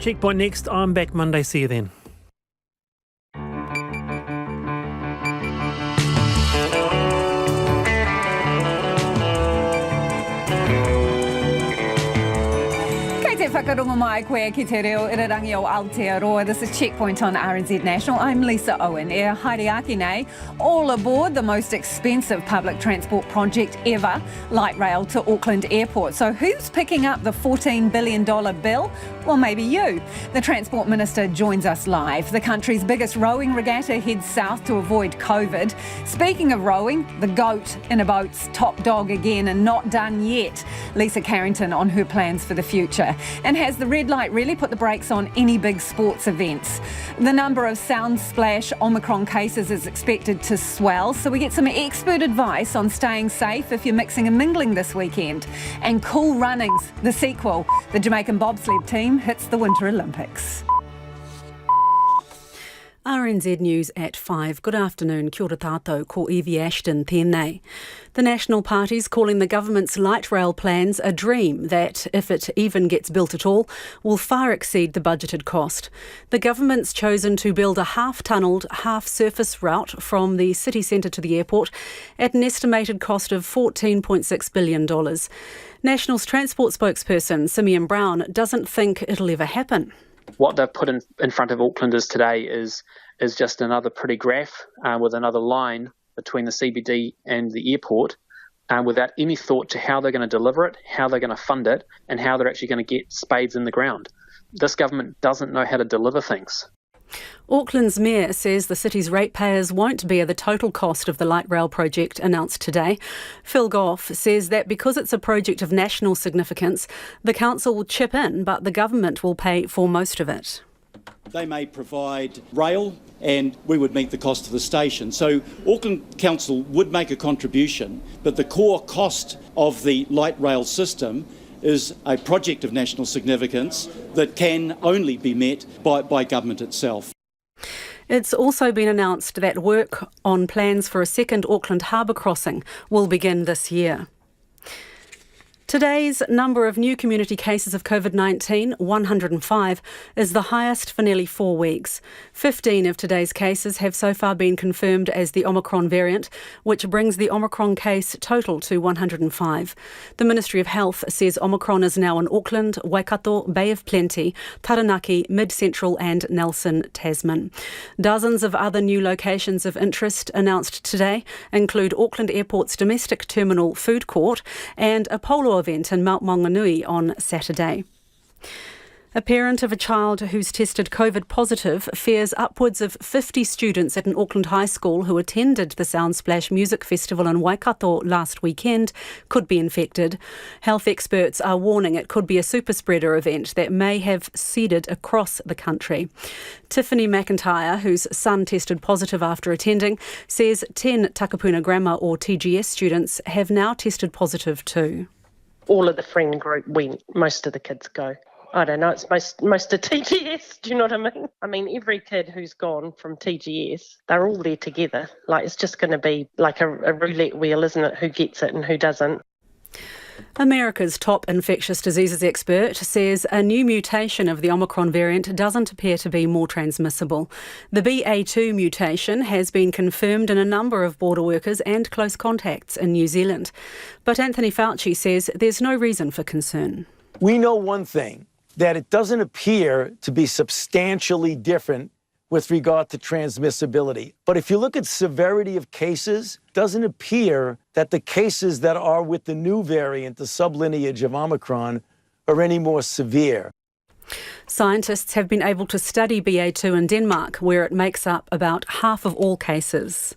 Checkpoint next. I'm back Monday. See you then. Whakarongo mai koe ki te reo irarangi o Aotearoa. This is Checkpoint on RNZ National. I'm Lisa Owen. Haere nei, all aboard the most expensive public transport project ever, light rail to Auckland Airport. So who's picking up the $14 billion bill? Well, maybe you. The Transport Minister joins us live. The country's biggest rowing regatta heads south to avoid COVID. Speaking of rowing, the goat in a boat's top dog again and not done yet. Lisa Carrington on her plans for the future. And has the red light really put the brakes on any big sports events? The number of sound splash Omicron cases is expected to swell, so we get some expert advice on staying safe if you're mixing and mingling this weekend. And Cool Runnings, the sequel. The Jamaican bobsled team hits the Winter Olympics. RNZ News at 5. Good afternoon, kia ora tātou, ko Evie Ashton tēnei. The National Party's calling the government's light rail plans a dream that, if it even gets built at all, will far exceed the budgeted cost. The government's chosen to build a half-tunnelled, half-surface route from the city centre to the airport at an estimated cost of $14.6 billion. National's transport spokesperson, Simeon Brown, doesn't think it'll ever happen. What they've put in front of Aucklanders today is just another pretty graph with another line between the CBD and the airport without any thought to how they're going to deliver it, how they're going to fund it, and how they're actually going to get spades in the ground. This government doesn't know how to deliver things. Auckland's mayor says the city's ratepayers won't bear the total cost of the light rail project announced today. Phil Goff says that because it's a project of national significance, the council will chip in, but the government will pay for most of it. They may provide rail and we would meet the cost of the station. So Auckland Council would make a contribution, but the core cost of the light rail system is a project of national significance that can only be met by government itself. It's also been announced that work on plans for a second Auckland harbour crossing will begin this year. Today's number of new community cases of COVID-19, 105, is the highest for nearly 4 weeks. 15 of today's cases have so far been confirmed as the Omicron variant, which brings the Omicron case total to 105. The Ministry of Health says Omicron is now in Auckland, Waikato, Bay of Plenty, Taranaki, Mid-Central and Nelson, Tasman. Dozens of other new locations of interest announced today include Auckland Airport's domestic terminal food court and a polo event in Mount Maunganui on Saturday. A parent of a child who's tested COVID positive fears upwards of 50 students at an Auckland high school who attended the Soundsplash Music Festival in Waikato last weekend could be infected. Health experts are warning it could be a super spreader event that may have seeded across the country. Tiffany McIntyre, whose son tested positive after attending, says 10 Takapuna Grammar or TGS students have now tested positive too. All of the friend group went, most of the kids go. I don't know, it's most of TGS, do you know what I mean? I mean, every kid who's gone from TGS, they're all there together. Like, it's just going to be like a roulette wheel, isn't it? Who gets it and who doesn't. America's top infectious diseases expert says a new mutation of the Omicron variant doesn't appear to be more transmissible. The BA2 mutation has been confirmed in a number of border workers and close contacts in New Zealand. But Anthony Fauci says there's no reason for concern. We know one thing, that it doesn't appear to be substantially different with regard to transmissibility. But if you look at severity of cases, it doesn't appear that the cases that are with the new variant, the sublineage of Omicron, are any more severe. Scientists have been able to study BA2 in Denmark, where it makes up about half of all cases.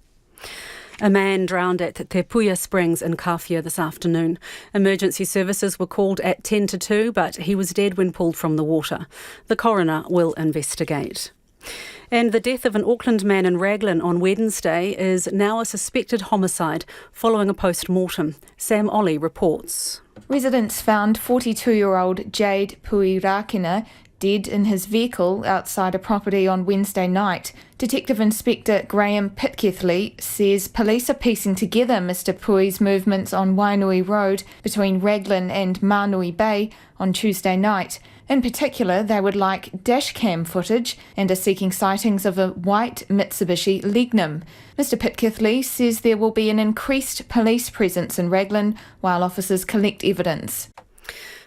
A man drowned at Te Puia Springs in Kawhia this afternoon. Emergency services were called at 10 to 2, but he was dead when pulled from the water. The coroner will investigate. And the death of an Auckland man in Raglan on Wednesday is now a suspected homicide following a post-mortem. Sam Ollie reports. Residents found 42-year-old Jade Puirakina dead in his vehicle outside a property on Wednesday night. Detective Inspector Graham Pitcairnley says police are piecing together Mr Pui's movements on Wainui Road between Raglan and Mānui Bay on Tuesday night. In particular, they would like dashcam footage and are seeking sightings of a white Mitsubishi Lignum. Mr Pitcairn says there will be an increased police presence in Raglan while officers collect evidence.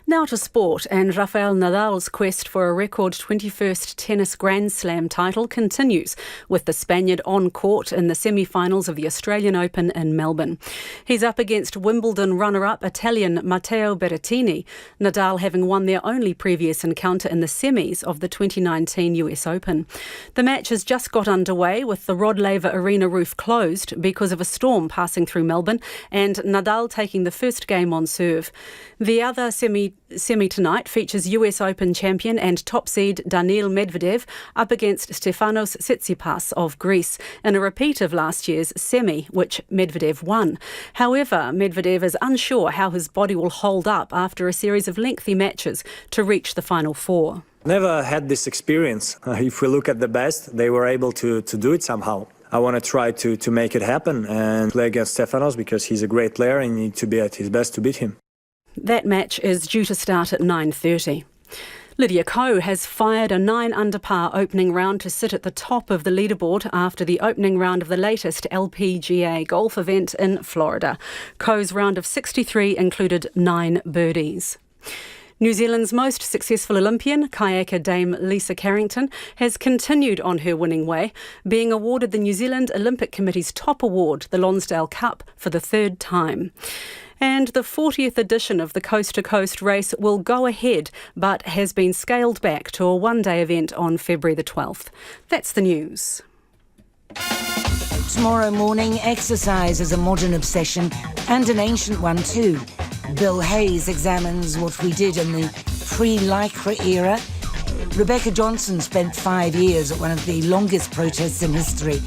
Now to sport, and Rafael Nadal's quest for a record 21st tennis Grand Slam title continues, with the Spaniard on court in the semi-finals of the Australian Open in Melbourne. He's up against Wimbledon runner-up Italian Matteo Berrettini, Nadal having won their only previous encounter in the semis of the 2019 US Open. The match has just got underway, with the Rod Laver Arena roof closed because of a storm passing through Melbourne, and Nadal taking the first game on serve. The other semi tonight features US Open champion and top seed Daniil Medvedev up against Stefanos Tsitsipas of Greece in a repeat of last year's semi, which Medvedev won. However, Medvedev is unsure how his body will hold up after a series of lengthy matches to reach the final four. Never had this experience. If we look at the best, they were able to do it somehow. I want to try to make it happen and play against Stefanos because he's a great player and you need to be at his best to beat him. That match is due to start at 9:30. Lydia Ko has fired a 9-under par opening round to sit at the top of the leaderboard after the opening round of the latest LPGA golf event in Florida. Ko's round of 63 included 9 birdies. New Zealand's most successful Olympian, kayaker dame Lisa Carrington, has continued on her winning way, being awarded the New Zealand Olympic Committee's top award, the Lonsdale Cup, for the 3rd time. And the 40th edition of the Coast to Coast race will go ahead, but has been scaled back to a one-day event on February the 12th. That's the news. Tomorrow morning, exercise is a modern obsession and an ancient one too. Bill Hayes examines what we did in the pre-Lycra era. Rebecca Johnson spent 5 years at one of the longest protests in history,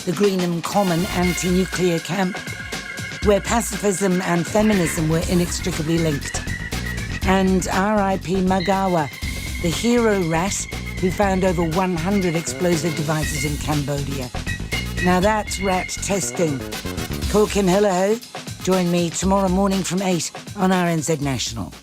the Greenham Common anti-nuclear camp, where pacifism and feminism were inextricably linked. And R.I.P. Magawa, the hero rat who found over 100 explosive devices in Cambodia. Now that's rat testing. Ko Kim Hillaho, join me tomorrow morning from 8 on RNZ National.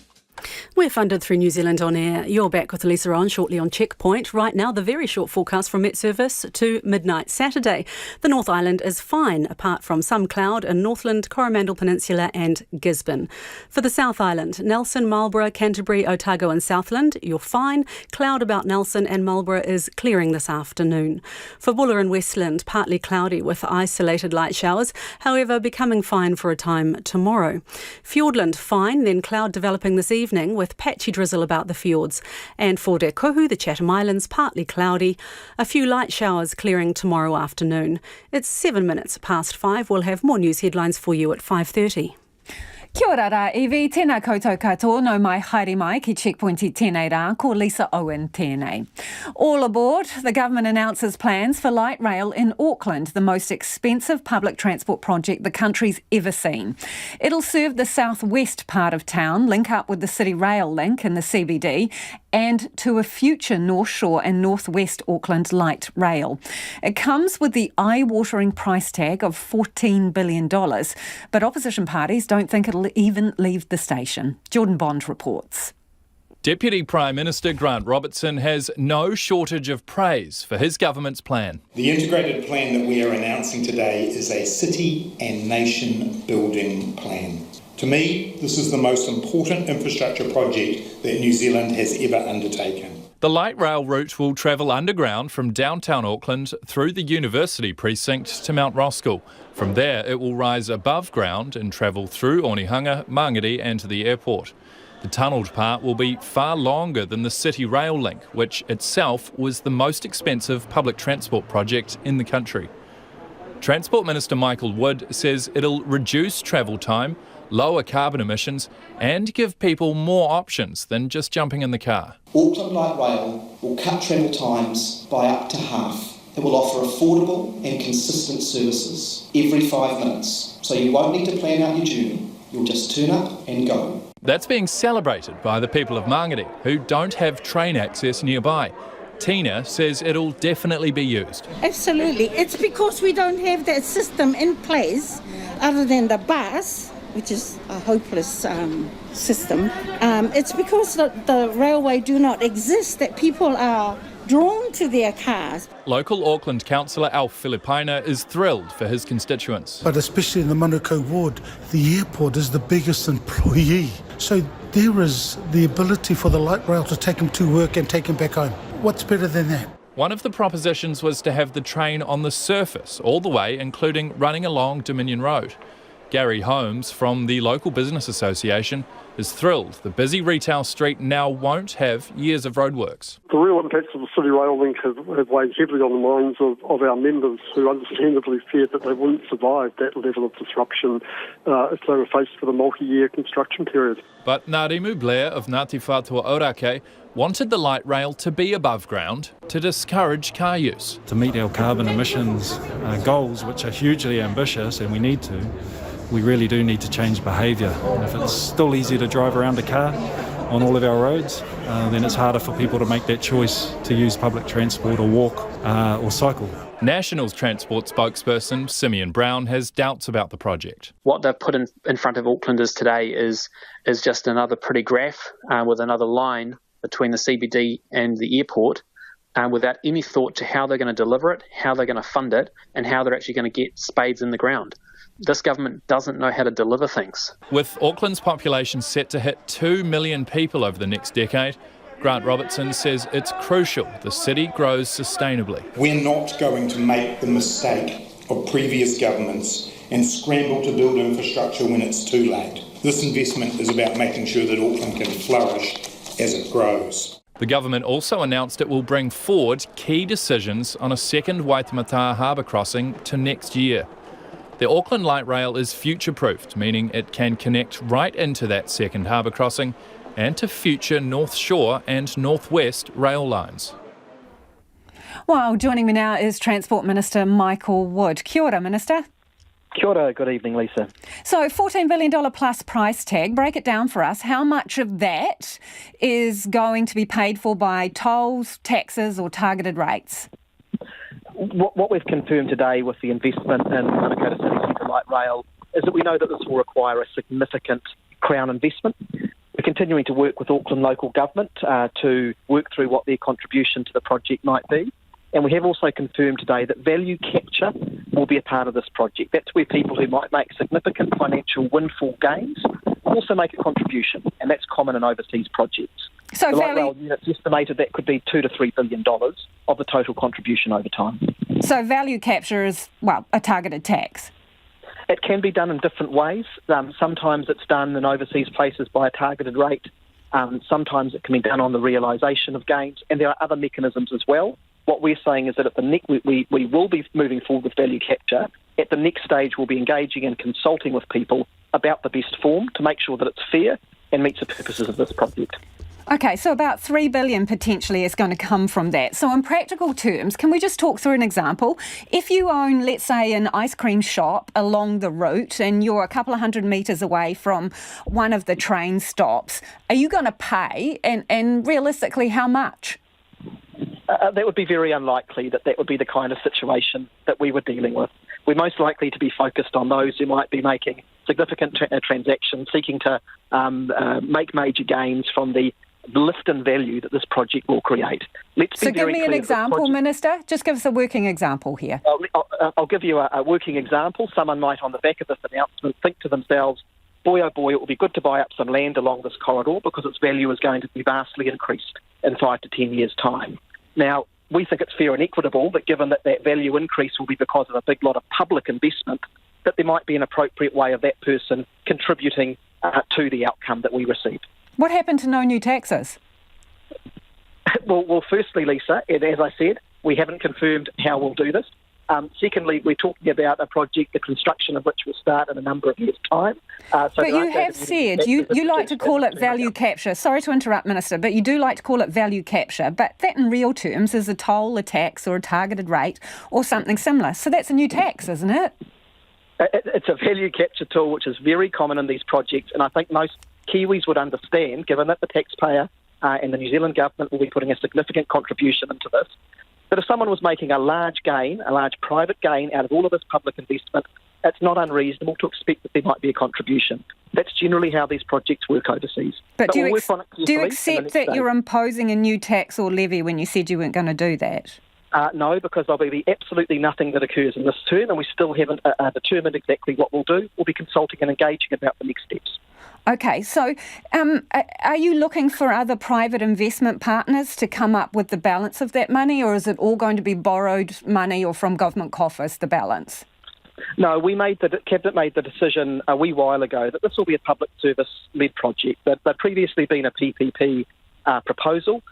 We're funded through New Zealand On Air. You're back with Lisa on shortly on Checkpoint. Right now, the very short forecast from Met Service to midnight Saturday. The North Island is fine, apart from some cloud in Northland, Coromandel Peninsula and Gisborne. For the South Island, Nelson, Marlborough, Canterbury, Otago and Southland, you're fine. Cloud about Nelson and Marlborough is clearing this afternoon. For Buller and Westland, partly cloudy with isolated light showers, however becoming fine for a time tomorrow. Fiordland, fine, then cloud developing this evening with patchy drizzle about the fjords. And for Te Kohu, the Chatham Islands, partly cloudy. A few light showers clearing tomorrow afternoon. It's 7 minutes past 5. We'll have more news headlines for you at 5:30. Kia ora rā, Evie, tēnā koutou katoa, no mai haere mai ki Checkpoint I tēnei rā, ko Lisa Owen tēnei. All aboard, the government announces plans for light rail in Auckland, the most expensive public transport project the country's ever seen. It'll serve the southwest part of town, link up with the City Rail link in the CBD, and to a future North Shore and North West Auckland light rail. It comes with the eye-watering price tag of $14 billion, but opposition parties don't think it'll even leave the station. Jordan Bond reports. Deputy Prime Minister Grant Robertson has no shortage of praise for his government's plan. The integrated plan that we are announcing today is a city and nation building plan. To me, this is the most important infrastructure project that New Zealand has ever undertaken. The light rail route will travel underground from downtown Auckland through the university precinct to Mount Roskill. From there, it will rise above ground and travel through Onehunga, Mangere and to the airport. The tunnelled part will be far longer than the City Rail link, which itself was the most expensive public transport project in the country. Transport Minister Michael Wood says it'll reduce travel time, lower carbon emissions and give people more options than just jumping in the car. Auckland Light Rail will cut travel times by up to half. It will offer affordable and consistent services every 5 minutes, so you won't need to plan out your journey. You'll just turn up and go. That's being celebrated by the people of Mangere, who don't have train access nearby. Tina says it'll definitely be used. Absolutely. It's because we don't have that system in place other than the bus which is a hopeless system. It's because the railway do not exist that people are drawn to their cars. Local Auckland councillor Alf Filipaina is thrilled for his constituents. But especially in the Manukau ward, the airport is the biggest employee. So there is the ability for the light rail to take them to work and take them back home. What's better than that? One of the propositions was to have the train on the surface all the way, including running along Dominion Road. Gary Holmes from the local business association is thrilled the busy retail street now won't have years of roadworks. The real impacts of the City Rail Link have weighed heavily on the minds of our members, who understandably feared that they wouldn't survive that level of disruption if they were faced with a multi-year construction period. But Ngārimu Blair of Ngāti Whātua Ōrākei wanted the light rail to be above ground to discourage car use. To meet our carbon emissions goals, which are hugely ambitious, and we need to, we really do need to change behaviour. If it's still easy to drive around a car on all of our roads, then it's harder for people to make that choice to use public transport or walk or cycle. National's transport spokesperson Simeon Brown has doubts about the project. What they've put in front of Aucklanders today is just another pretty graph with another line between the CBD and the airport, without any thought to how they're going to deliver it, how they're going to fund it, and how they're actually going to get spades in the ground. This government doesn't know how to deliver things. With Auckland's population set to hit 2 million people over the next decade, Grant Robertson says it's crucial the city grows sustainably. We're not going to make the mistake of previous governments and scramble to build infrastructure when it's too late. This investment is about making sure that Auckland can flourish as it grows. The government also announced it will bring forward key decisions on a second Waitemata harbour crossing to next year. The Auckland Light Rail is future-proofed, meaning it can connect right into that second harbour crossing and to future North Shore and North West rail lines. Well, joining me now is Transport Minister Michael Wood. Kia ora, Minister. Kia ora, good evening, Lisa. So, $14 billion plus price tag, break it down for us. How much of that is going to be paid for by tolls, taxes or targeted rates? What we've confirmed today with the investment in Manukau City Centre Light Rail is that we know that this will require a significant Crown investment. We're continuing to work with Auckland local government to work through what their contribution to the project might be. And we have also confirmed today that value capture will be a part of this project. That's where people who might make significant financial windfall gains also make a contribution, and that's common in overseas projects. So the light rail unit's estimated that could be $2 to $3 billion of the total contribution over time. So value capture is, well, a targeted tax? It can be done in different ways. Sometimes it's done in overseas places by a targeted rate. Sometimes it can be done on the realisation of gains, and there are other mechanisms as well. What we're saying is that at the we will be moving forward with value capture. At the next stage, we'll be engaging and consulting with people about the best form to make sure that it's fair and meets the purposes of this project. Okay, so about $3 billion potentially is going to come from that. So in practical terms, can we just talk through an example? If you own, let's say, an ice cream shop along the route and you're a couple of 100 metres away from one of the train stops, are you going to pay? And realistically, how much? That would be very unlikely that would be the kind of situation that we were dealing with. We're most likely to be focused on those who might be making significant transactions, seeking to make major gains from the lift in value that this project will create. So give me an example, Minister. Just give us a working example here. I'll give you a working example. Someone might, on the back of this announcement, think to themselves, boy, oh boy, it will be good to buy up some land along this corridor because its value is going to be vastly increased in 5 to 10 years' time. Now, we think it's fair and equitable that given that value increase will be because of a big lot of public investment, that there might be an appropriate way of that person contributing to the outcome that we receive. What happened to no new taxes? Well, firstly, Lisa, as I said, we haven't confirmed how we'll do this. Secondly, we're talking about a project, the construction of which will start in a number of years' time. But you have said you like to call it value capture. Sorry to interrupt, Minister, but you do like to call it value capture. But that in real terms is a toll, a tax or a targeted rate or something similar. So that's a new tax, isn't it? It's a value capture tool which is very common in these projects, and I think most Kiwis would understand, given that the taxpayer and the New Zealand government will be putting a significant contribution into this, that if someone was making a large gain, a large private gain out of all of this public investment, it's not unreasonable to expect that there might be a contribution. That's generally how these projects work overseas. But do you we'll work on it do you carefully accept that you're imposing a new tax or levy when you said you weren't going to do that? No, because there'll be absolutely nothing that occurs in this term, and we still haven't determined exactly what we'll do. We'll be consulting and engaging about the next steps. Okay, so are you looking for other private investment partners to come up with the balance of that money, or is it all going to be borrowed money or from government coffers, the balance? No, Cabinet made the decision a wee while ago that this will be a public service-led project. There'd previously been a PPP proposal.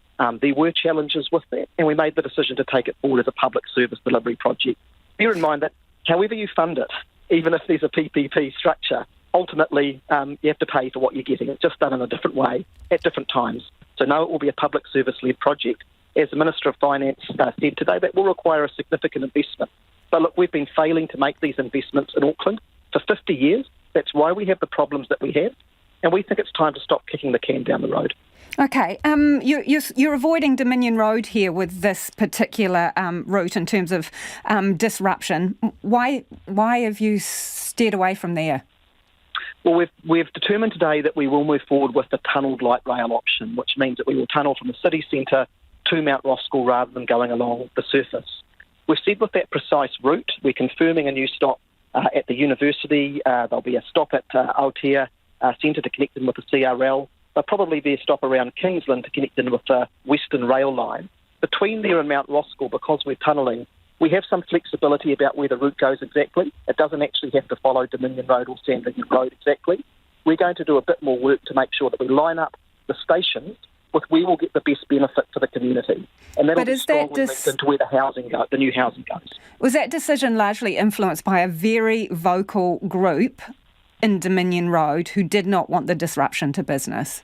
There were challenges with that, and we made the decision to take it forward as a public service delivery project. Bear in mind that however you fund it, even if there's a PPP structure, ultimately you have to pay for what you're getting. It's just done in a different way at different times. So no, it will be a public service-led project. As the Minister of Finance said today, that will require a significant investment. But look, we've been failing to make these investments in Auckland for 50 years. That's why we have the problems that we have. And we think it's time to stop kicking the can down the road. Okay, you're avoiding Dominion Road here with this particular route in terms of disruption. Why have you steered away from there? Well, we've determined today that we will move forward with the tunnelled light rail option, which means that we will tunnel from the city centre to Mount Roskill rather than going along the surface. We've said with that precise route, we're confirming a new stop at the university. There'll be a stop at Aotea Centre to connect in with the CRL. There'll probably be a stop around Kingsland to connect in with the Western Rail Line. Between there and Mount Roskill, because we're tunnelling, we have some flexibility about where the route goes exactly. It doesn't actually have to follow Dominion Road or Sandringham Road exactly. We're going to do a bit more work to make sure that we line up the stations with where we'll get the best benefit for the community. And that'll be strongly linked into where the new housing goes. Was that decision largely influenced by a very vocal group in Dominion Road who did not want the disruption to business?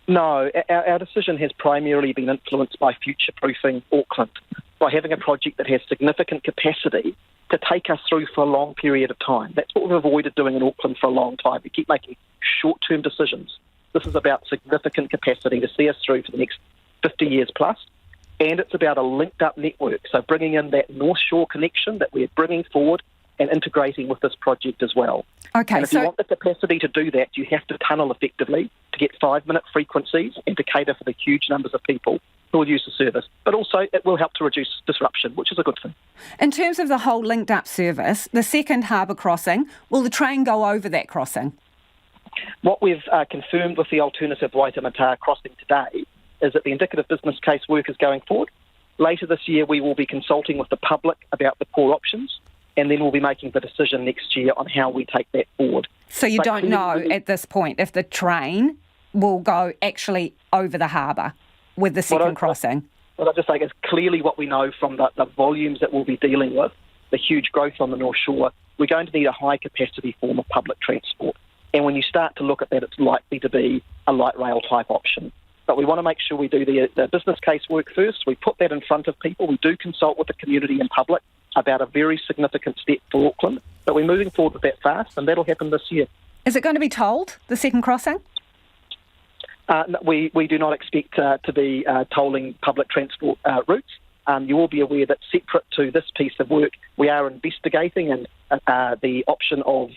No, our decision has primarily been influenced by future-proofing Auckland, by having a project that has significant capacity to take us through for a long period of time. That's what we've avoided doing in Auckland for a long time. We keep making short-term decisions. This is about significant capacity to see us through for the next 50 years plus, and it's about a linked-up network, so bringing in that North Shore connection that we're bringing forward and integrating with this project as well. Okay, and if you want the capacity to do that, you have to tunnel effectively to get 5-minute frequencies and to cater for the huge numbers of people who will use the service. But also it will help to reduce disruption, which is a good thing. In terms of the whole linked-up service, the second harbour crossing, will the train go over that crossing? What we've confirmed with the alternative Waitemata crossing today is that the indicative business case work is going forward. Later this year, we will be consulting with the public about the core options, and then we'll be making the decision next year on how we take that forward. So you don't know at this point if the train will go actually over the harbour with the second crossing? What I just say is clearly what we know from the volumes that we'll be dealing with, the huge growth on the North Shore, we're going to need a high-capacity form of public transport. And when you start to look at that, it's likely to be a light rail type option. But we want to make sure we do the business case work first. We put that in front of people. We do consult with the community and public about a very significant step for Auckland. But we're moving forward with that fast, and that'll happen this year. Is it going to be tolled, the second crossing? We do not expect to be tolling public transport routes. You will be aware that separate to this piece of work, we are investigating and the option of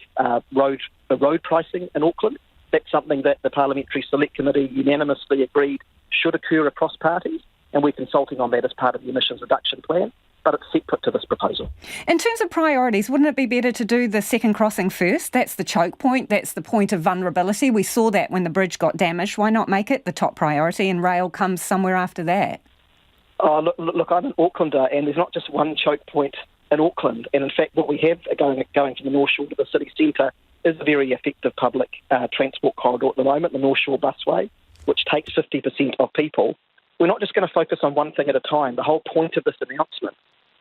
road pricing in Auckland. That's something that the Parliamentary Select Committee unanimously agreed should occur across parties, and we're consulting on that as part of the emissions reduction plan, but it's separate to this proposal. In terms of priorities, wouldn't it be better to do the second crossing first? That's the choke point, that's the point of vulnerability. We saw that when the bridge got damaged. Why not make it the top priority and rail comes somewhere after that? Oh, look, I'm an Aucklander, and there's not just one choke point in Auckland. And in fact, what we have going from the North Shore to the city centre is a very effective public transport corridor at the moment, the North Shore Busway, which takes 50% of people. We're not just going to focus on one thing at a time. The whole point of this announcement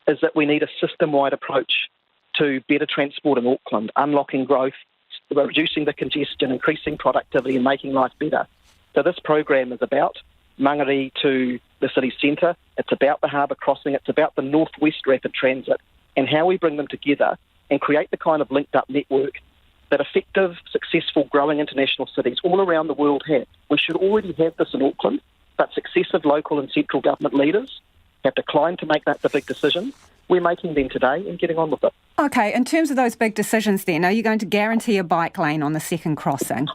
is that we need a system-wide approach to better transport in Auckland, unlocking growth, reducing the congestion, increasing productivity and making life better. So this program is about Mangere to the city centre, it's about the harbour crossing, it's about the northwest rapid transit and how we bring them together and create the kind of linked-up network that effective, successful, growing international cities all around the world have. We should already have this in Auckland, but successive local and central government leaders have declined to make that the big decision. We're making them today and getting on with it. Okay, in terms of those big decisions then, are you going to guarantee a bike lane on the second crossing?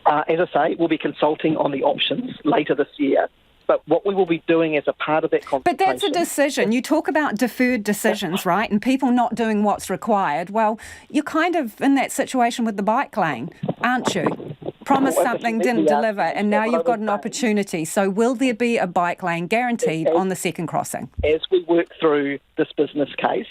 As I say, we'll be consulting on the options later this year. But what we will be doing as a part of that consultation... But that's a decision. You talk about deferred decisions, right, and people not doing what's required. Well, you're kind of in that situation with the bike lane, aren't you? Promised something, didn't deliver, and now you've got an opportunity. So will there be a bike lane guaranteed on the second crossing? As we work through this business case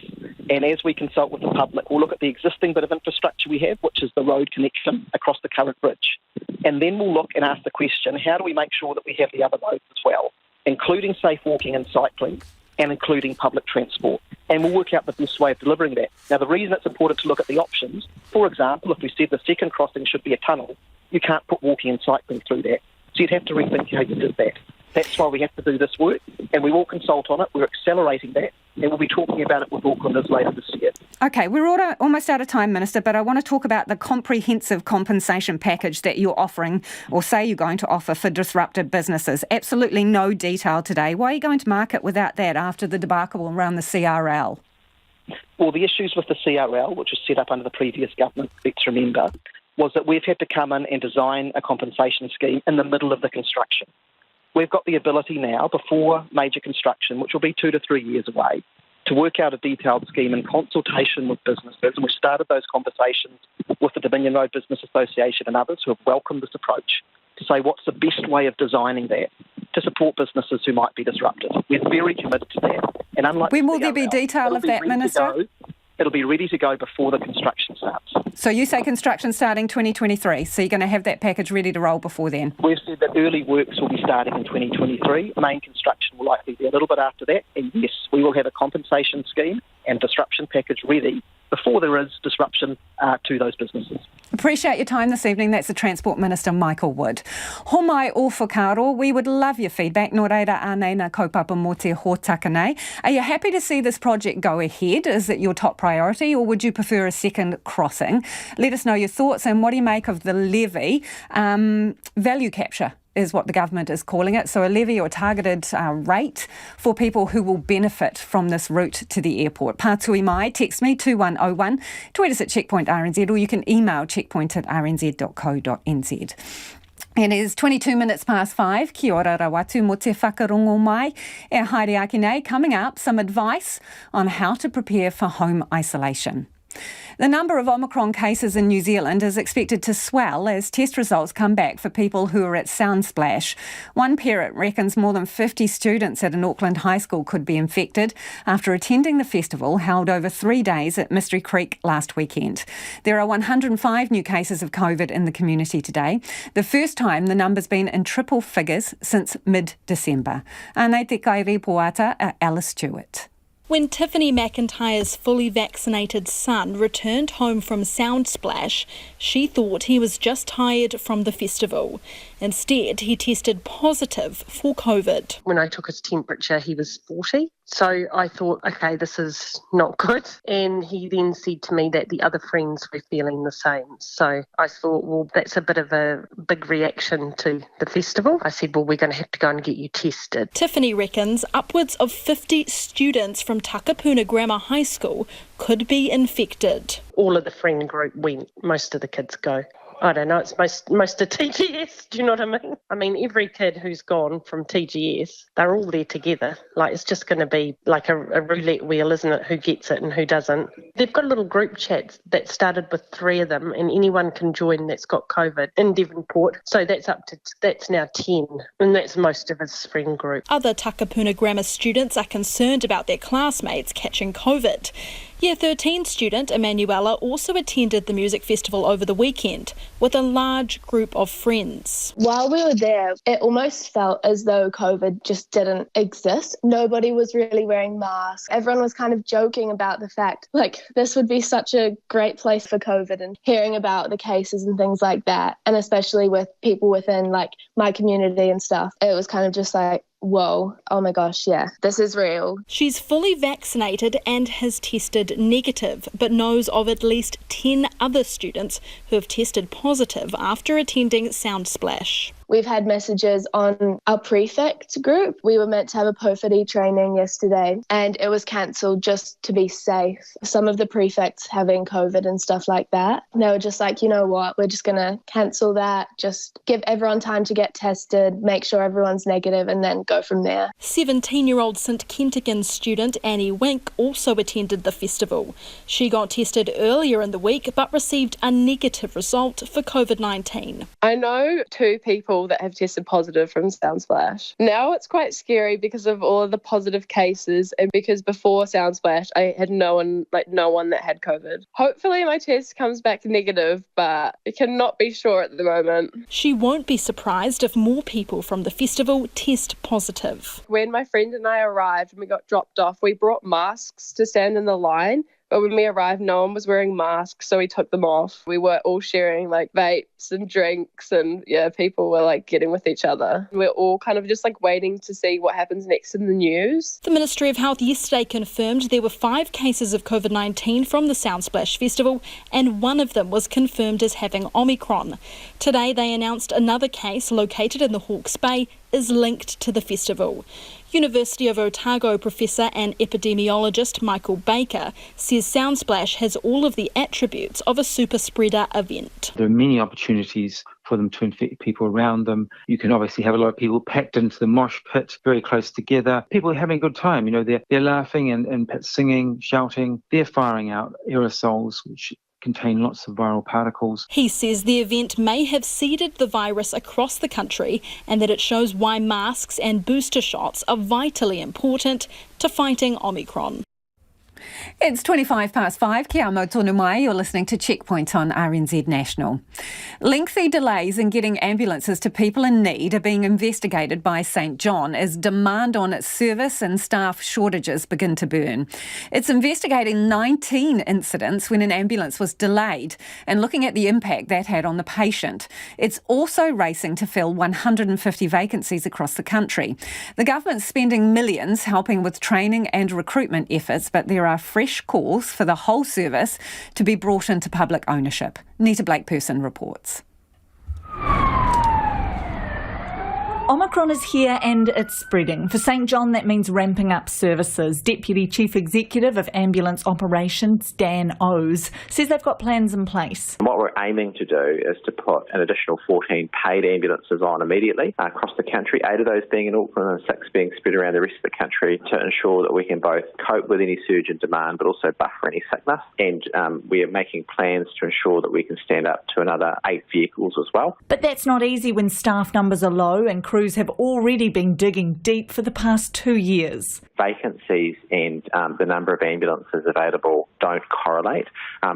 and as we consult with the public, we'll look at the existing bit of infrastructure we have, which is the road connection across the current bridge. And then we'll look and ask the question, how do we make sure that we have the other roads as well, including safe walking and cycling and including public transport? And we'll work out the best way of delivering that. Now, the reason it's important to look at the options, for example, if we said the second crossing should be a tunnel, you can't put walking and cycling through that. So you'd have to rethink how you did that. That's why we have to do this work, and we will consult on it. We're accelerating that, and we'll be talking about it with Aucklanders later this year. OK, we're almost out of time, Minister, but I want to talk about the comprehensive compensation package that you're offering, or say you're going to offer, for disrupted businesses. Absolutely no detail today. Why are you going to market without that after the debacle around the CRL? Well, the issues with the CRL, which was set up under the previous government, let's remember, was that we've had to come in and design a compensation scheme in the middle of the construction. We've got the ability now, before major construction, which will be 2 to 3 years away, to work out a detailed scheme in consultation with businesses. And we started those conversations with the Dominion Road Business Association and others who have welcomed this approach to say what's the best way of designing that to support businesses who might be disrupted. We're very committed to that. And unlike when will there be detail of that, Minister? It'll be ready to go before the construction starts. So you say construction starting 2023, so you're going to have that package ready to roll before then? We've said that early works will be starting in 2023. Main construction will likely be a little bit after that. And yes, we will have a compensation scheme and disruption package ready before there is disruption to those businesses. Appreciate your time this evening. That's the Transport Minister, Michael Wood. Homai o whakaro, we would love your feedback. Nō reira ānei nā kaupapa mō te hōtaka nei. Are you happy to see this project go ahead? Is it your top priority, or would you prefer a second crossing? Let us know your thoughts, and what do you make of the levy? Value capture is what the government is calling it. So a levy or targeted rate for people who will benefit from this route to the airport. Pātui mai, text me 2101, tweet us at Checkpoint RNZ, or you can email checkpoint@rnz.co.nz. It is 22 minutes past 5. Kia ora rawatu mo te whakarongo mai. E haere ake nei, coming up, some advice on how to prepare for home isolation. The number of Omicron cases in New Zealand is expected to swell as test results come back for people who are at Soundsplash. One parent reckons more than 50 students at an Auckland high school could be infected after attending the festival held over 3 days at Mystery Creek last weekend. There are 105 new cases of COVID in the community today, the first time the number's been in triple figures since mid-December. Anei te kai repoata Alice Stewart. When Tiffany McIntyre's fully vaccinated son returned home from Soundsplash, she thought he was just tired from the festival. Instead, he tested positive for COVID. When I took his temperature, he was 40. So I thought, okay, this is not good. And he then said to me that the other friends were feeling the same. So I thought, well, that's a bit of a big reaction to the festival. I said, well, we're going to have to go and get you tested. Tiffany reckons upwards of 50 students from Takapuna Grammar High School could be infected. All of the friend group went. Most of the kids go. I don't know, it's most of TGS, do you know what I mean? I mean, every kid who's gone from TGS, they're all there together. Like, it's just going to be like a roulette wheel, isn't it? Who gets it and who doesn't. They've got a little group chat that started with 3 of them, and anyone can join that's got COVID in Devonport. So that's now 10, and that's most of his friend group. Other Takapuna Grammar students are concerned about their classmates catching COVID. Year 13 student Emanuela also attended the music festival over the weekend with a large group of friends. While we were there, it almost felt as though COVID just didn't exist. Nobody was really wearing masks. Everyone was kind of joking about the fact, like, this would be such a great place for COVID, and hearing about the cases and things like that. And especially with people within, like, my community and stuff, it was kind of just like, whoa, oh my gosh, yeah, this is real. She's fully vaccinated and has tested negative, but knows of at least 10 other students who have tested positive after attending Soundsplash. We've had messages on our prefect group. We were meant to have a POFID training yesterday and it was cancelled just to be safe. Some of the prefects having COVID and stuff like that. They were just like, you know what, we're just going to cancel that, just give everyone time to get tested, make sure everyone's negative and then go from there. 17-year-old St Kentigern student Annie Wink also attended the festival. She got tested earlier in the week but received a negative result for COVID-19. I know 2 people that have tested positive from Soundsplash. Now it's quite scary because of all of the positive cases and because before Soundsplash I had no one that had COVID. Hopefully my test comes back negative, but I cannot be sure at the moment. She won't be surprised if more people from the festival test positive. When my friend and I arrived and we got dropped off, we brought masks to stand in the line. But when we arrived, no one was wearing masks, so we took them off. We were all sharing vapes and drinks and people were getting with each other. We're all kind of just waiting to see what happens next in the news. The Ministry of Health yesterday confirmed there were 5 cases of COVID-19 from the Soundsplash Festival and one of them was confirmed as having Omicron. Today they announced another case located in the Hawke's Bay is linked to the festival. University of Otago professor and epidemiologist Michael Baker says Soundsplash has all of the attributes of a super spreader event. There are many opportunities for them to infect people around them. You can obviously have a lot of people packed into the mosh pit, very close together. People are having a good time, they're laughing and singing, shouting. They're firing out aerosols, which contain lots of viral particles. He says the event may have seeded the virus across the country and that it shows why masks and booster shots are vitally important to fighting Omicron. It's 5:25. Kia amo tonu mai. You're listening to Checkpoint on RNZ National. Lengthy delays in getting ambulances to people in need are being investigated by St John as demand on its service and staff shortages begin to burn. It's investigating 19 incidents when an ambulance was delayed and looking at the impact that had on the patient. It's also racing to fill 150 vacancies across the country. The government's spending millions helping with training and recruitment efforts, but there are fresh calls for the whole service to be brought into public ownership. Nita Blake-Person reports. Omicron is here and it's spreading. For St John, that means ramping up services. Deputy Chief Executive of Ambulance Operations, Dan Ows, says they've got plans in place. What we're aiming to do is to put an additional 14 paid ambulances on immediately across the country, 8 of those being in Auckland and 6 being spread around the rest of the country to ensure that we can both cope with any surge in demand but also buffer any sickness. And we are making plans to ensure that we can stand up to another 8 vehicles as well. But that's not easy when staff numbers are low and crews have already been digging deep for the past 2 years. Vacancies and the number of ambulances available don't correlate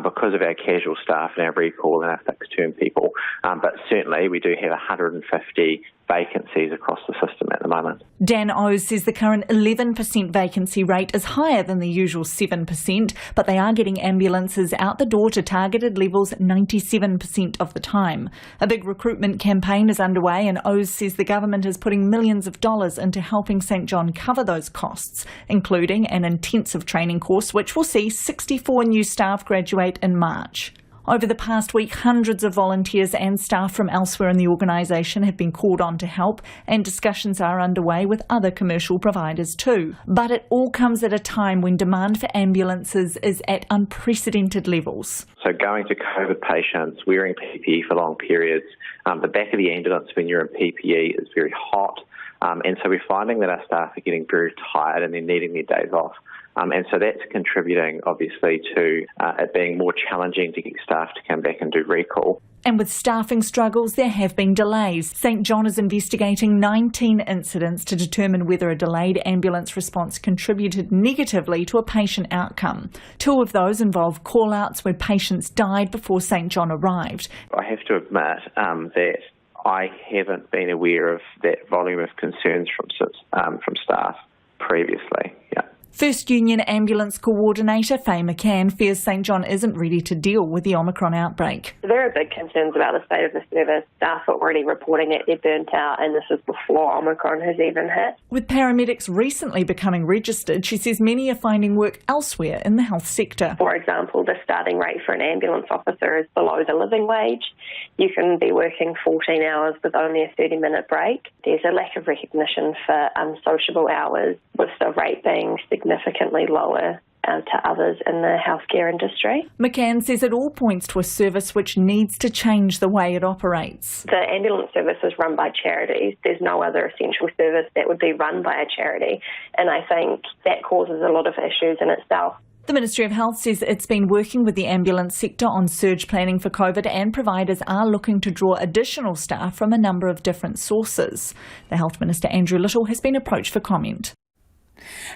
because of our casual staff and our recall and our fixed term people. But certainly we do have 150 vacancies across the system at the moment. Dan Ows says the current 11% vacancy rate is higher than the usual 7%, but they are getting ambulances out the door to targeted levels 97% of the time. A big recruitment campaign is underway and Ows says the government is putting millions of dollars into helping St John cover those costs, including an intensive training course which will see 64 new staff graduate in March. Over the past week, hundreds of volunteers and staff from elsewhere in the organisation have been called on to help, and discussions are underway with other commercial providers too. But it all comes at a time when demand for ambulances is at unprecedented levels. So going to COVID patients, wearing PPE for long periods, the back of the ambulance when you're in PPE is very hot, and so we're finding that our staff are getting very tired and they're needing their days off. And so that's contributing, obviously, to it being more challenging to get staff to come back and do recall. And with staffing struggles, there have been delays. St John is investigating 19 incidents to determine whether a delayed ambulance response contributed negatively to a patient outcome. 2 of those involve call-outs where patients died before St John arrived. I have to admit that I haven't been aware of that volume of concerns from staff previously. Yeah. First Union Ambulance Coordinator Faye McCann fears St John isn't ready to deal with the Omicron outbreak. There are big concerns about the state of the service. Staff are already reporting that they're burnt out, and this is before Omicron has even hit. With paramedics recently becoming registered, she says many are finding work elsewhere in the health sector. For example, the starting rate for an ambulance officer is below the living wage. You can be working 14 hours with only a 30-minute break. There's a lack of recognition for unsociable hours, with the rate being significantly lower to others in the healthcare industry. McCann says it all points to a service which needs to change the way it operates. The ambulance service is run by charities. There's no other essential service that would be run by a charity, and I think that causes a lot of issues in itself. The Ministry of Health says it's been working with the ambulance sector on surge planning for COVID, and providers are looking to draw additional staff from a number of different sources. The Health Minister Andrew Little has been approached for comment.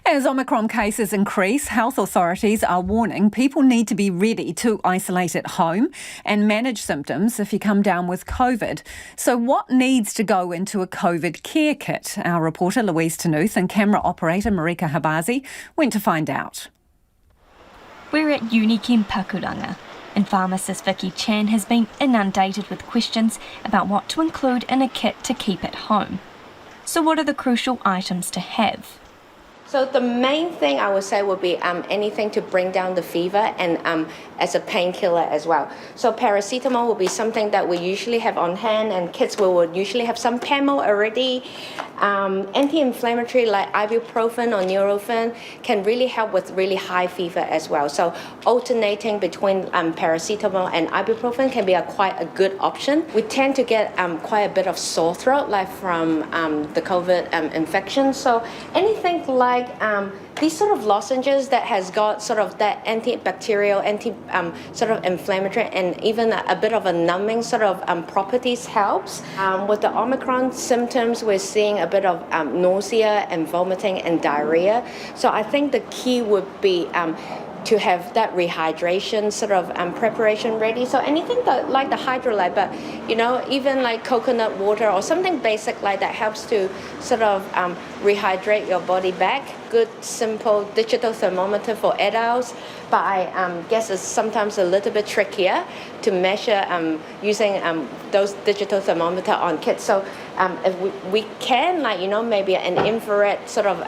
As Omicron cases increase, health authorities are warning people need to be ready to isolate at home and manage symptoms if you come down with COVID. So what needs to go into a COVID care kit? Our reporter Louise Tanuth and camera operator Marika Habazi went to find out. We're at Unikem Pakuranga, and pharmacist Vicky Chan has been inundated with questions about what to include in a kit to keep at home. So what are the crucial items to have? So the main thing I would say would be anything to bring down the fever and as a painkiller as well. So paracetamol will be something that we usually have on hand, and kids will usually have some Pamo already. Anti-inflammatory like ibuprofen or Nurofen can really help with really high fever as well. So alternating between paracetamol and ibuprofen can be quite a good option. We tend to get quite a bit of sore throat like from the COVID infection. So anything like these sort of lozenges that has got sort of that antibacterial, sort of inflammatory, and even a bit of a numbing sort of properties helps. With the Omicron symptoms, we're seeing a bit of nausea and vomiting and diarrhea. So I think the key would be to have that rehydration sort of preparation ready. So anything like the hydrolyte, but even like coconut water or something basic like that helps to sort of rehydrate your body back. Good, simple digital thermometer for adults, but I guess it's sometimes a little bit trickier to measure using those digital thermometer on kids. So if we can, maybe an infrared sort of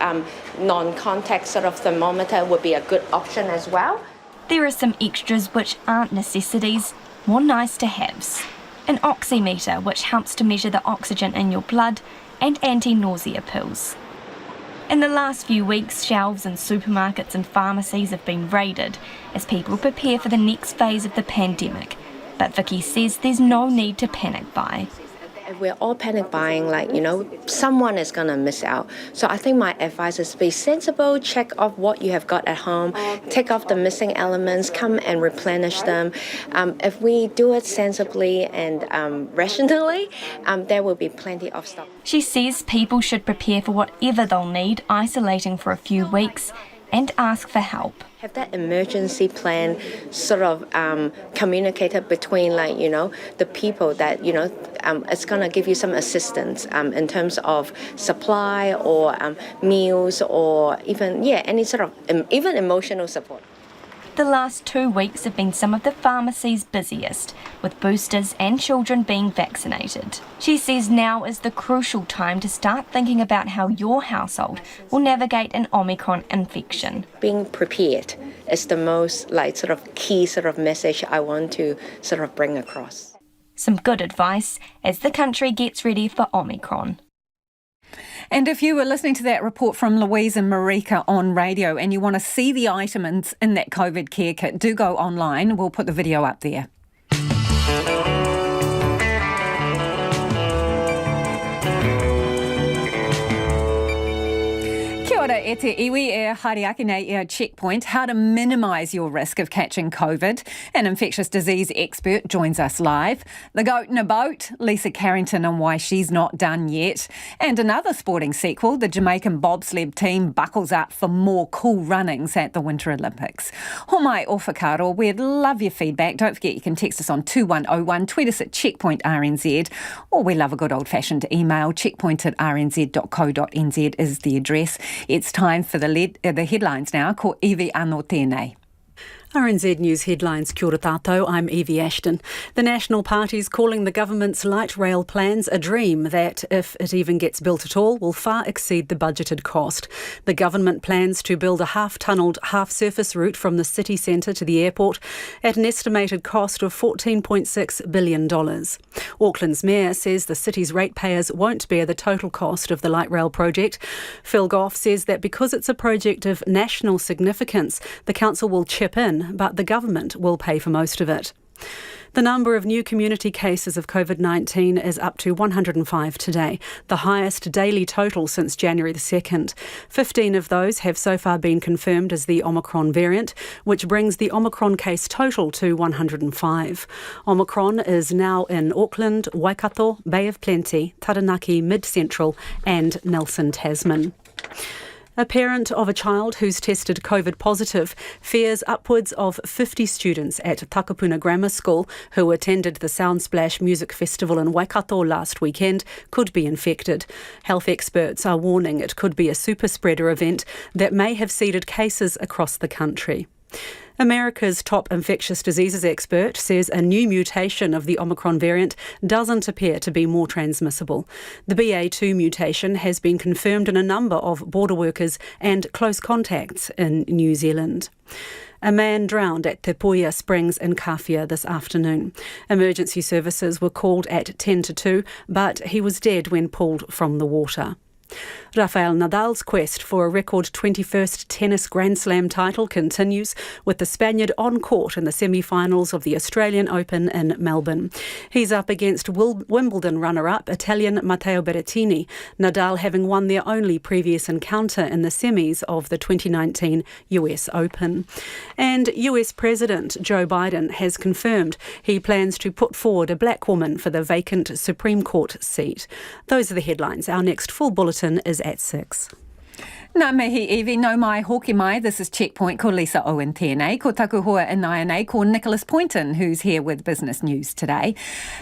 non-contact sort of thermometer would be a good option as well. There are some extras which aren't necessities, more nice to haves. An oximeter, which helps to measure the oxygen in your blood, and anti-nausea pills. In the last few weeks, shelves in supermarkets and pharmacies have been raided as people prepare for the next phase of the pandemic. But Vicky says there's no need to panic buy. If we're all panic buying, someone is going to miss out. So I think my advice is be sensible, check off what you have got at home, take off the missing elements, come and replenish them. If we do it sensibly and rationally, there will be plenty of stock. She says people should prepare for whatever they'll need, isolating for a few weeks, and ask for help. Have that emergency plan sort of communicated between the people that it's going to give you some assistance in terms of supply or meals or even any sort of even emotional support. The last 2 weeks have been some of the pharmacy's busiest, with boosters and children being vaccinated. She says now is the crucial time to start thinking about how your household will navigate an Omicron infection. Being prepared is the most sort of key sort of message I want to sort of bring across. Some good advice as the country gets ready for Omicron. And if you were listening to that report from Louise and Marika on radio and you want to see the items in that COVID care kit, do go online. We'll put the video up there. Kia ora, e te iwi e Hariaki nei e a checkpoint, how to minimise your risk of catching COVID. An infectious disease expert joins us live. The goat in a boat, Lisa Carrington, on why she's not done yet. And another sporting sequel, the Jamaican bobsled team buckles up for more cool runnings at the Winter Olympics. Homai o whakaro, we'd love your feedback. Don't forget you can text us on 2101, tweet us at Checkpoint RNZ, or we love a good old-fashioned email, checkpoint@rnz.co.nz is the address. It's time time for the headlines now. Ko Evie anō tēnei. RNZ News headlines, kia ora tātou, I'm Evie Ashton. The National Party's calling the government's light rail plans a dream that, if it even gets built at all, will far exceed the budgeted cost. The government plans to build a half-tunnelled, half-surface route from the city centre to the airport at an estimated cost of $14.6 billion. Auckland's mayor says the city's ratepayers won't bear the total cost of the light rail project. Phil Goff says that because it's a project of national significance, the council will chip in, but the government will pay for most of it. The number of new community cases of COVID-19 is up to 105 today, the highest daily total since January the 2nd. 15 of those have so far been confirmed as the Omicron variant, which brings the Omicron case total to 105. Omicron is now in Auckland, Waikato, Bay of Plenty, Taranaki, Mid-Central and Nelson, Tasman. A parent of a child who's tested COVID positive fears upwards of 50 students at Takapuna Grammar School who attended the Soundsplash Music Festival in Waikato last weekend could be infected. Health experts are warning it could be a super spreader event that may have seeded cases across the country. America's top infectious diseases expert says a new mutation of the Omicron variant doesn't appear to be more transmissible. The BA2 mutation has been confirmed in a number of border workers and close contacts in New Zealand. A man drowned at Te Puia Springs in Kawhia this afternoon. Emergency services were called at 10 to 2, but he was dead when pulled from the water. Rafael Nadal's quest for a record 21st tennis Grand Slam title continues, with the Spaniard on court in the semi-finals of the Australian Open in Melbourne. He's up against Wimbledon runner-up Italian Matteo Berrettini, Nadal having won their only previous encounter in the semis of the 2019 US Open. And US President Joe Biden has confirmed he plans to put forward a black woman for the vacant Supreme Court seat. Those are the headlines. Our next full bulletin is at 6. Nā mihi Evie, no mai hoki mai. This is Checkpoint. Ko Lisa Owen tēnei. Ko taku hoa inai ko Nicholas Poynton, who's here with business news today.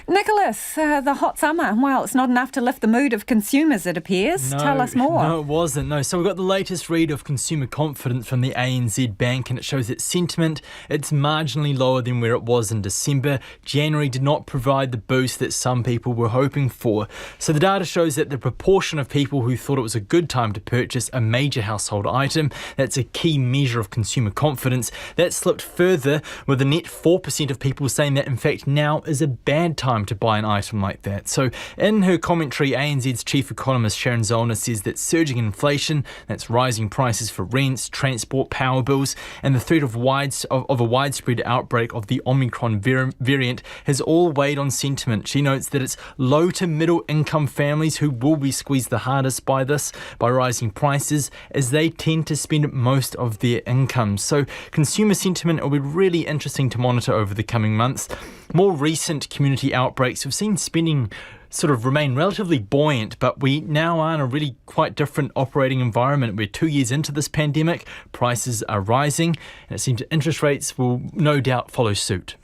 Nicholas, the hot summer, well, it's not enough to lift the mood of consumers, it appears. Tell us more. No, it wasn't. No. So we've got the latest read of consumer confidence from the ANZ Bank, and it shows that sentiment, it's marginally lower than where it was in December. January did not provide the boost that some people were hoping for. So the data shows that the proportion of people who thought it was a good time to purchase a major household item, that's a key measure of consumer confidence, that slipped further, with a net 4% of people saying that in fact now is a bad time to buy an item like that. So in her commentary, ANZ's chief economist Sharon Zollner says that surging inflation, that's rising prices for rents, transport, power bills, and the threat of a widespread outbreak of the Omicron variant has all weighed on sentiment. She notes that it's low to middle income families who will be squeezed the hardest by this, by rising prices, as they tend to spend most of their income. So consumer sentiment will be really interesting to monitor over the coming months. More recent community outbreaks have seen spending sort of remain relatively buoyant, but we now are in a really quite different operating environment. We're 2 years into this pandemic, prices are rising, and it seems that interest rates will no doubt follow suit.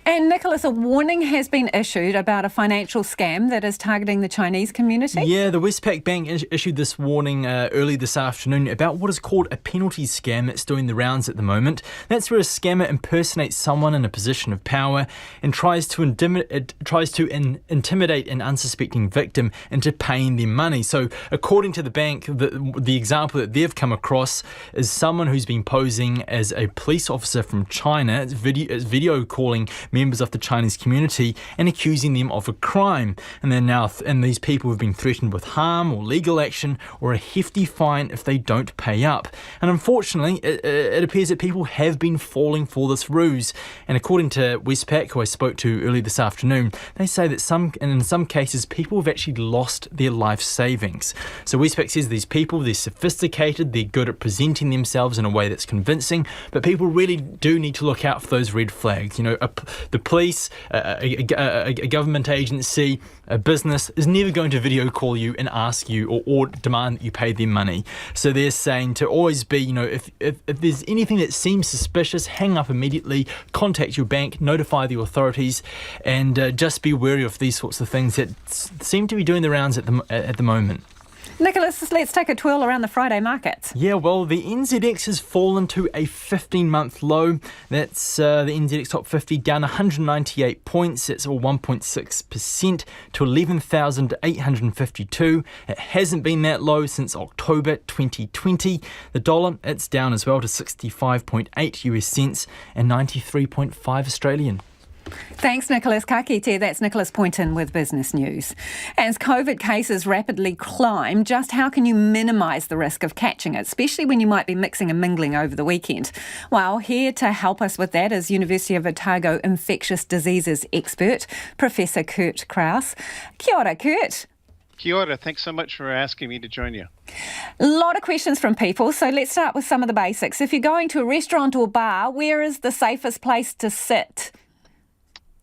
And Nicholas, a warning has been issued about a financial scam that is targeting the Chinese community. Yeah, the Westpac Bank issued this warning early this afternoon about what is called a penalty scam that's doing the rounds at the moment. That's where a scammer impersonates someone in a position of power and tries to intimidate an unsuspecting victim into paying them money. So according to the bank, the example that they've come across is someone who's been posing as a police officer from China. It's video calling members of the Chinese community and accusing them of a crime. And these people have been threatened with harm or legal action or a hefty fine if they don't pay up. And unfortunately, it appears that people have been falling for this ruse. And according to Westpac, who I spoke to early this afternoon, they say that in some cases, people have actually lost their life savings. So Westpac says these people, they're sophisticated, they're good at presenting themselves in a way that's convincing, but people really do need to look out for those red flags. You know, the police, a government agency, a business is never going to video call you and ask you or demand that you pay them money. So they're saying to always be, you know, if there's anything that seems suspicious, hang up immediately, contact your bank, notify the authorities, and just be wary of these sorts of things that seem to be doing the rounds at the moment. Nicholas, let's take a twirl around the Friday markets. Yeah, well, the NZX has fallen to a 15-month low. That's the NZX Top 50 down 198 points. It's all 1.6% to 11,852. It hasn't been that low since October 2020. The dollar, it's down as well to 65.8 US cents and 93.5 Australian. Thanks, Nicholas. Ka kite. That's Nicholas Poynton with Business News. As COVID cases rapidly climb, just how can you minimise the risk of catching it, especially when you might be mixing and mingling over the weekend? Well, here to help us with that is University of Otago infectious diseases expert, Professor Kurt Krause. Kia ora, Kurt. Kia ora. Thanks so much for asking me to join you. A lot of questions from people, so let's start with some of the basics. If you're going to a restaurant or bar, where is the safest place to sit?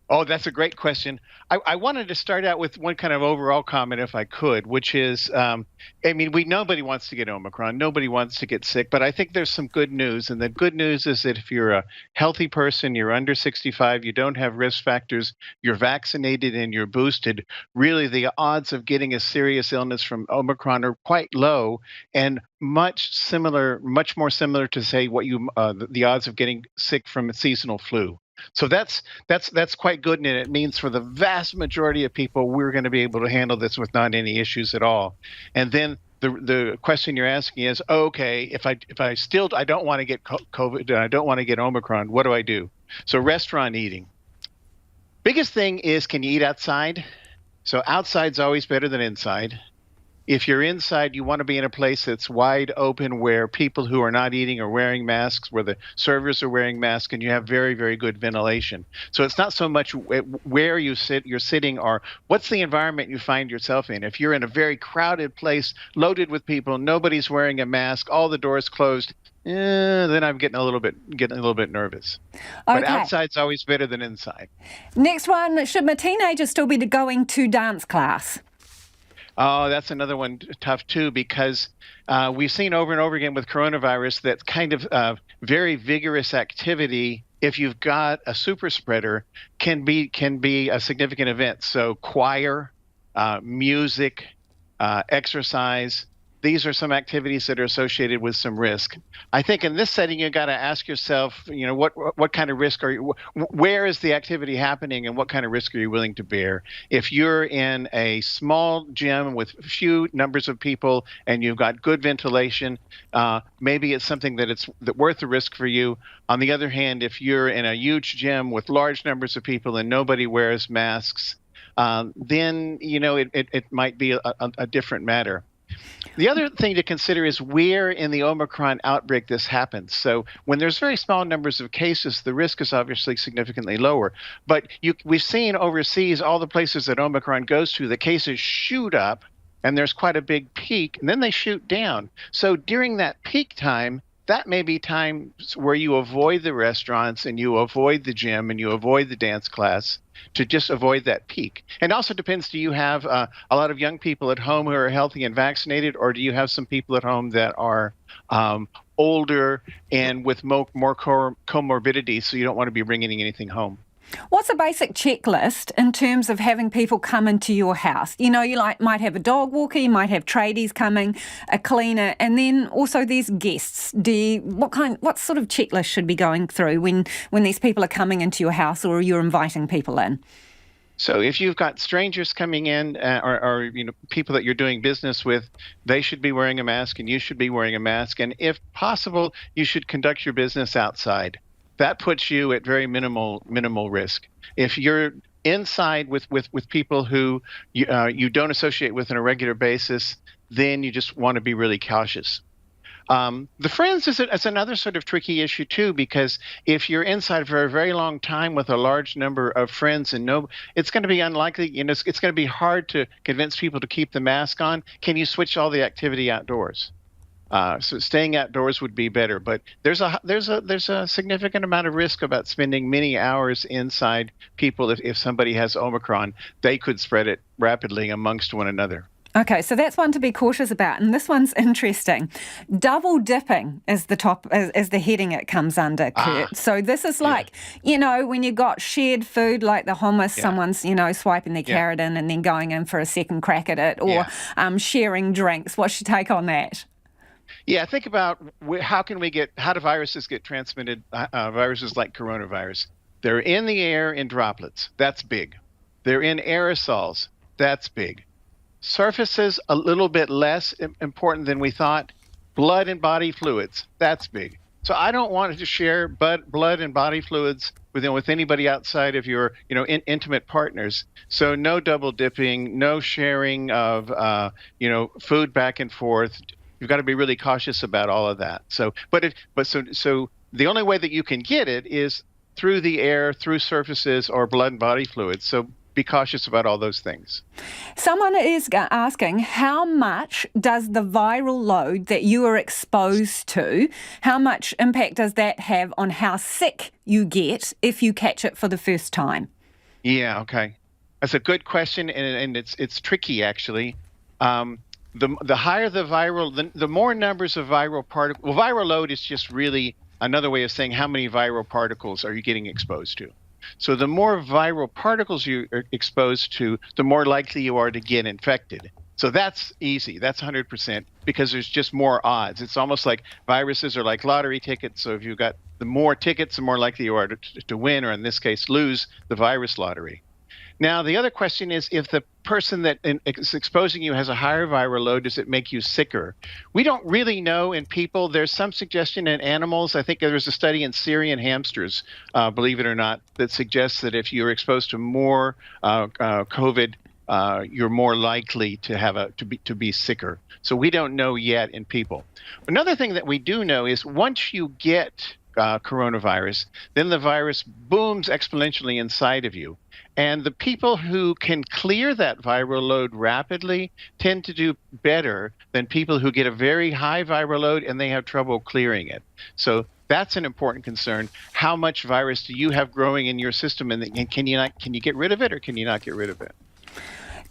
Oh, that's a great question. I wanted to start out with one kind of overall comment, if I could, which is, nobody wants to get Omicron. Nobody wants to get sick. But I think there's some good news. And the good news is that if you're a healthy person, you're under 65, you don't have risk factors, you're vaccinated and you're boosted, really the odds of getting a serious illness from Omicron are quite low and much more similar to, say, the odds of getting sick from a seasonal flu. So that's quite good, and it means for the vast majority of people, we're going to be able to handle this with not any issues at all. And then the question you're asking is, okay, if I don't want to get COVID and I don't want to get Omicron, what do I do? So restaurant eating. Biggest thing is, can you eat outside? So outside's always better than inside. If you're inside, you want to be in a place that's wide open where people who are not eating are wearing masks, where the servers are wearing masks, and you have very, very good ventilation. So it's not so much where you're sitting or what's the environment you find yourself in. If you're in a very crowded place, loaded with people, nobody's wearing a mask, all the doors closed, then I'm getting a little bit nervous. Okay. But outside's always better than inside. Next one, should my teenagers still be going to dance class? Oh, that's another one tough, too, because we've seen over and over again with coronavirus that kind of very vigorous activity, if you've got a super spreader, can be a significant event. So choir, music, exercise, these are some activities that are associated with some risk. I think in this setting, you got to ask yourself, what kind of risk are you, where is the activity happening and what kind of risk are you willing to bear? If you're in a small gym with few numbers of people and you've got good ventilation, maybe it's something that's worth the risk for you. On the other hand, if you're in a huge gym with large numbers of people and nobody wears masks, then, it might be a different matter. The other thing to consider is where in the Omicron outbreak this happens. So when there's very small numbers of cases, the risk is obviously significantly lower. But we've seen overseas all the places that Omicron goes to, the cases shoot up and there's quite a big peak and then they shoot down. So during that peak time, that may be times where you avoid the restaurants and you avoid the gym and you avoid the dance class to just avoid that peak. And also depends, do you have a lot of young people at home who are healthy and vaccinated, or do you have some people at home that are older and with more comorbidities, so you don't want to be bringing anything home? What's a basic checklist in terms of having people come into your house? You might have a dog walker, you might have tradies coming, a cleaner, and then also there's guests. What sort of checklist should be going through when these people are coming into your house or you're inviting people in? So if you've got strangers coming in or people that you're doing business with, they should be wearing a mask and you should be wearing a mask. And if possible, you should conduct your business outside. That puts you at very minimal risk. If you're inside with people who you don't associate with on a regular basis, then you just want to be really cautious. The friends is another sort of tricky issue too, because if you're inside for a very long time with a large number of friends it's going to be unlikely, it's going to be hard to convince people to keep the mask on. Can you switch all the activity outdoors? So staying outdoors would be better, but there's a significant amount of risk about spending many hours inside people. If somebody has Omicron, they could spread it rapidly amongst one another. Okay, so that's one to be cautious about, and this one's interesting. Double dipping is the heading it comes under, Kurt. So this is like, when you got shared food like the hummus, someone's, swiping their carrot in and then going in for a second crack at it, or sharing drinks. What's your take on that? Yeah, think about how do viruses get transmitted, viruses like coronavirus. They're in the air in droplets. That's big. They're in aerosols. That's big. Surfaces, a little bit less important than we thought. Blood and body fluids, that's big. So I don't want to share blood and body fluids with anybody outside of your intimate partners. So no double dipping, no sharing of food back and forth. You've got to be really cautious about all of that. So the only way that you can get it is through the air, through surfaces, or blood and body fluids. So be cautious about all those things. Someone is asking, how much does the viral load that you are exposed to, how much impact does that have on how sick you get if you catch it for the first time? Yeah, okay. That's a good question, and it's tricky, actually. The higher the viral, the more numbers of viral particles. Well, viral load is just really another way of saying how many viral particles are you getting exposed to. So the more viral particles you are exposed to, the more likely you are to get infected. So that's easy. That's 100% because there's just more odds. It's almost like viruses are like lottery tickets. So if you've got the more tickets, the more likely you are to win, or in this case, lose the virus lottery. Now, the other question is, if the person that is exposing you has a higher viral load, does it make you sicker? We don't really know in people. There's some suggestion in animals. I think there was a study in Syrian hamsters, believe it or not, that suggests that if you're exposed to more COVID, you're more likely to be sicker. So we don't know yet in people. Another thing that we do know is once you get coronavirus, then the virus booms exponentially inside of you. And the people who can clear that viral load rapidly tend to do better than people who get a very high viral load and they have trouble clearing it. So that's an important concern. How much virus do you have growing in your system, and can you get rid of it, or can you not get rid of it?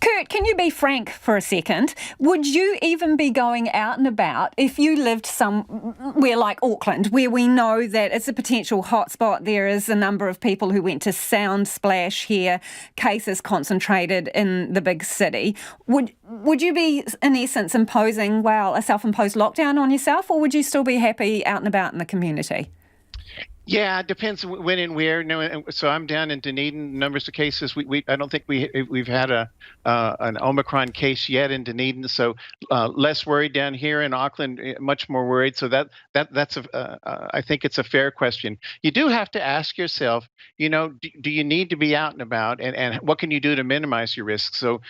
Kurt, can you be frank for a second? Would you even be going out and about if you lived somewhere like Auckland, where we know that it's a potential hotspot? There is a number of people who went to Sound Splash here, cases concentrated in the big city. Would you be, in essence, imposing, a self-imposed lockdown on yourself, or would you still be happy out and about in the community? Yeah, it depends when and where. No, so I'm down in Dunedin. Numbers of cases. I don't think we've had an Omicron case yet in Dunedin. So less worried down here in Auckland. Much more worried. So that's I think it's a fair question. You do have to ask yourself, do you need to be out and about, and what can you do to minimize your risk? So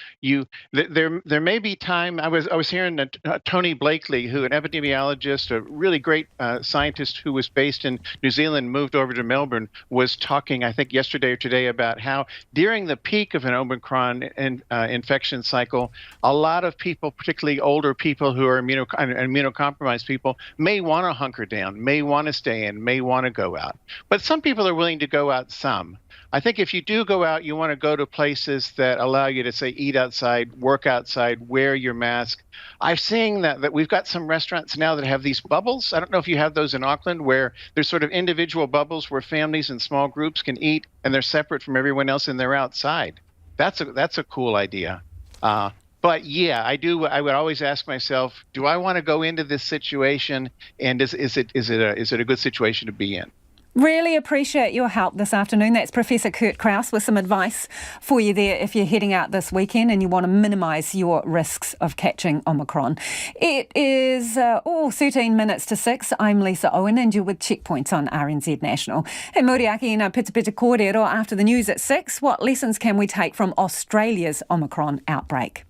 there may be time. I was hearing Tony Blakely, an epidemiologist, a really great scientist who was based in New Zealand, moved over to Melbourne, was talking, I think yesterday or today, about how during the peak of an Omicron infection cycle, a lot of people, particularly older people who are immunocompromised people, may want to hunker down, may want to stay in, may want to go out. But some people are willing to go out some. I think if you do go out, you want to go to places that allow you to, say, eat outside, work outside, wear your mask. I've seen that we've got some restaurants now that have these bubbles. I don't know if you have those in Auckland, where there's sort of individual bubbles where families and small groups can eat, and they're separate from everyone else, and they're outside. That's a cool idea. But yeah, I would always ask myself, do I want to go into this situation, and is it a good situation to be in? Really appreciate your help this afternoon. That's Professor Kurt Krause with some advice for you there if you're heading out this weekend and you want to minimise your risks of catching Omicron. It is 13 minutes to 6. I'm Lisa Owen and you're with Checkpoint on RNZ National. Hey, Moriaki na pita pita kōrero after the news at 6. What lessons can we take from Australia's Omicron outbreak?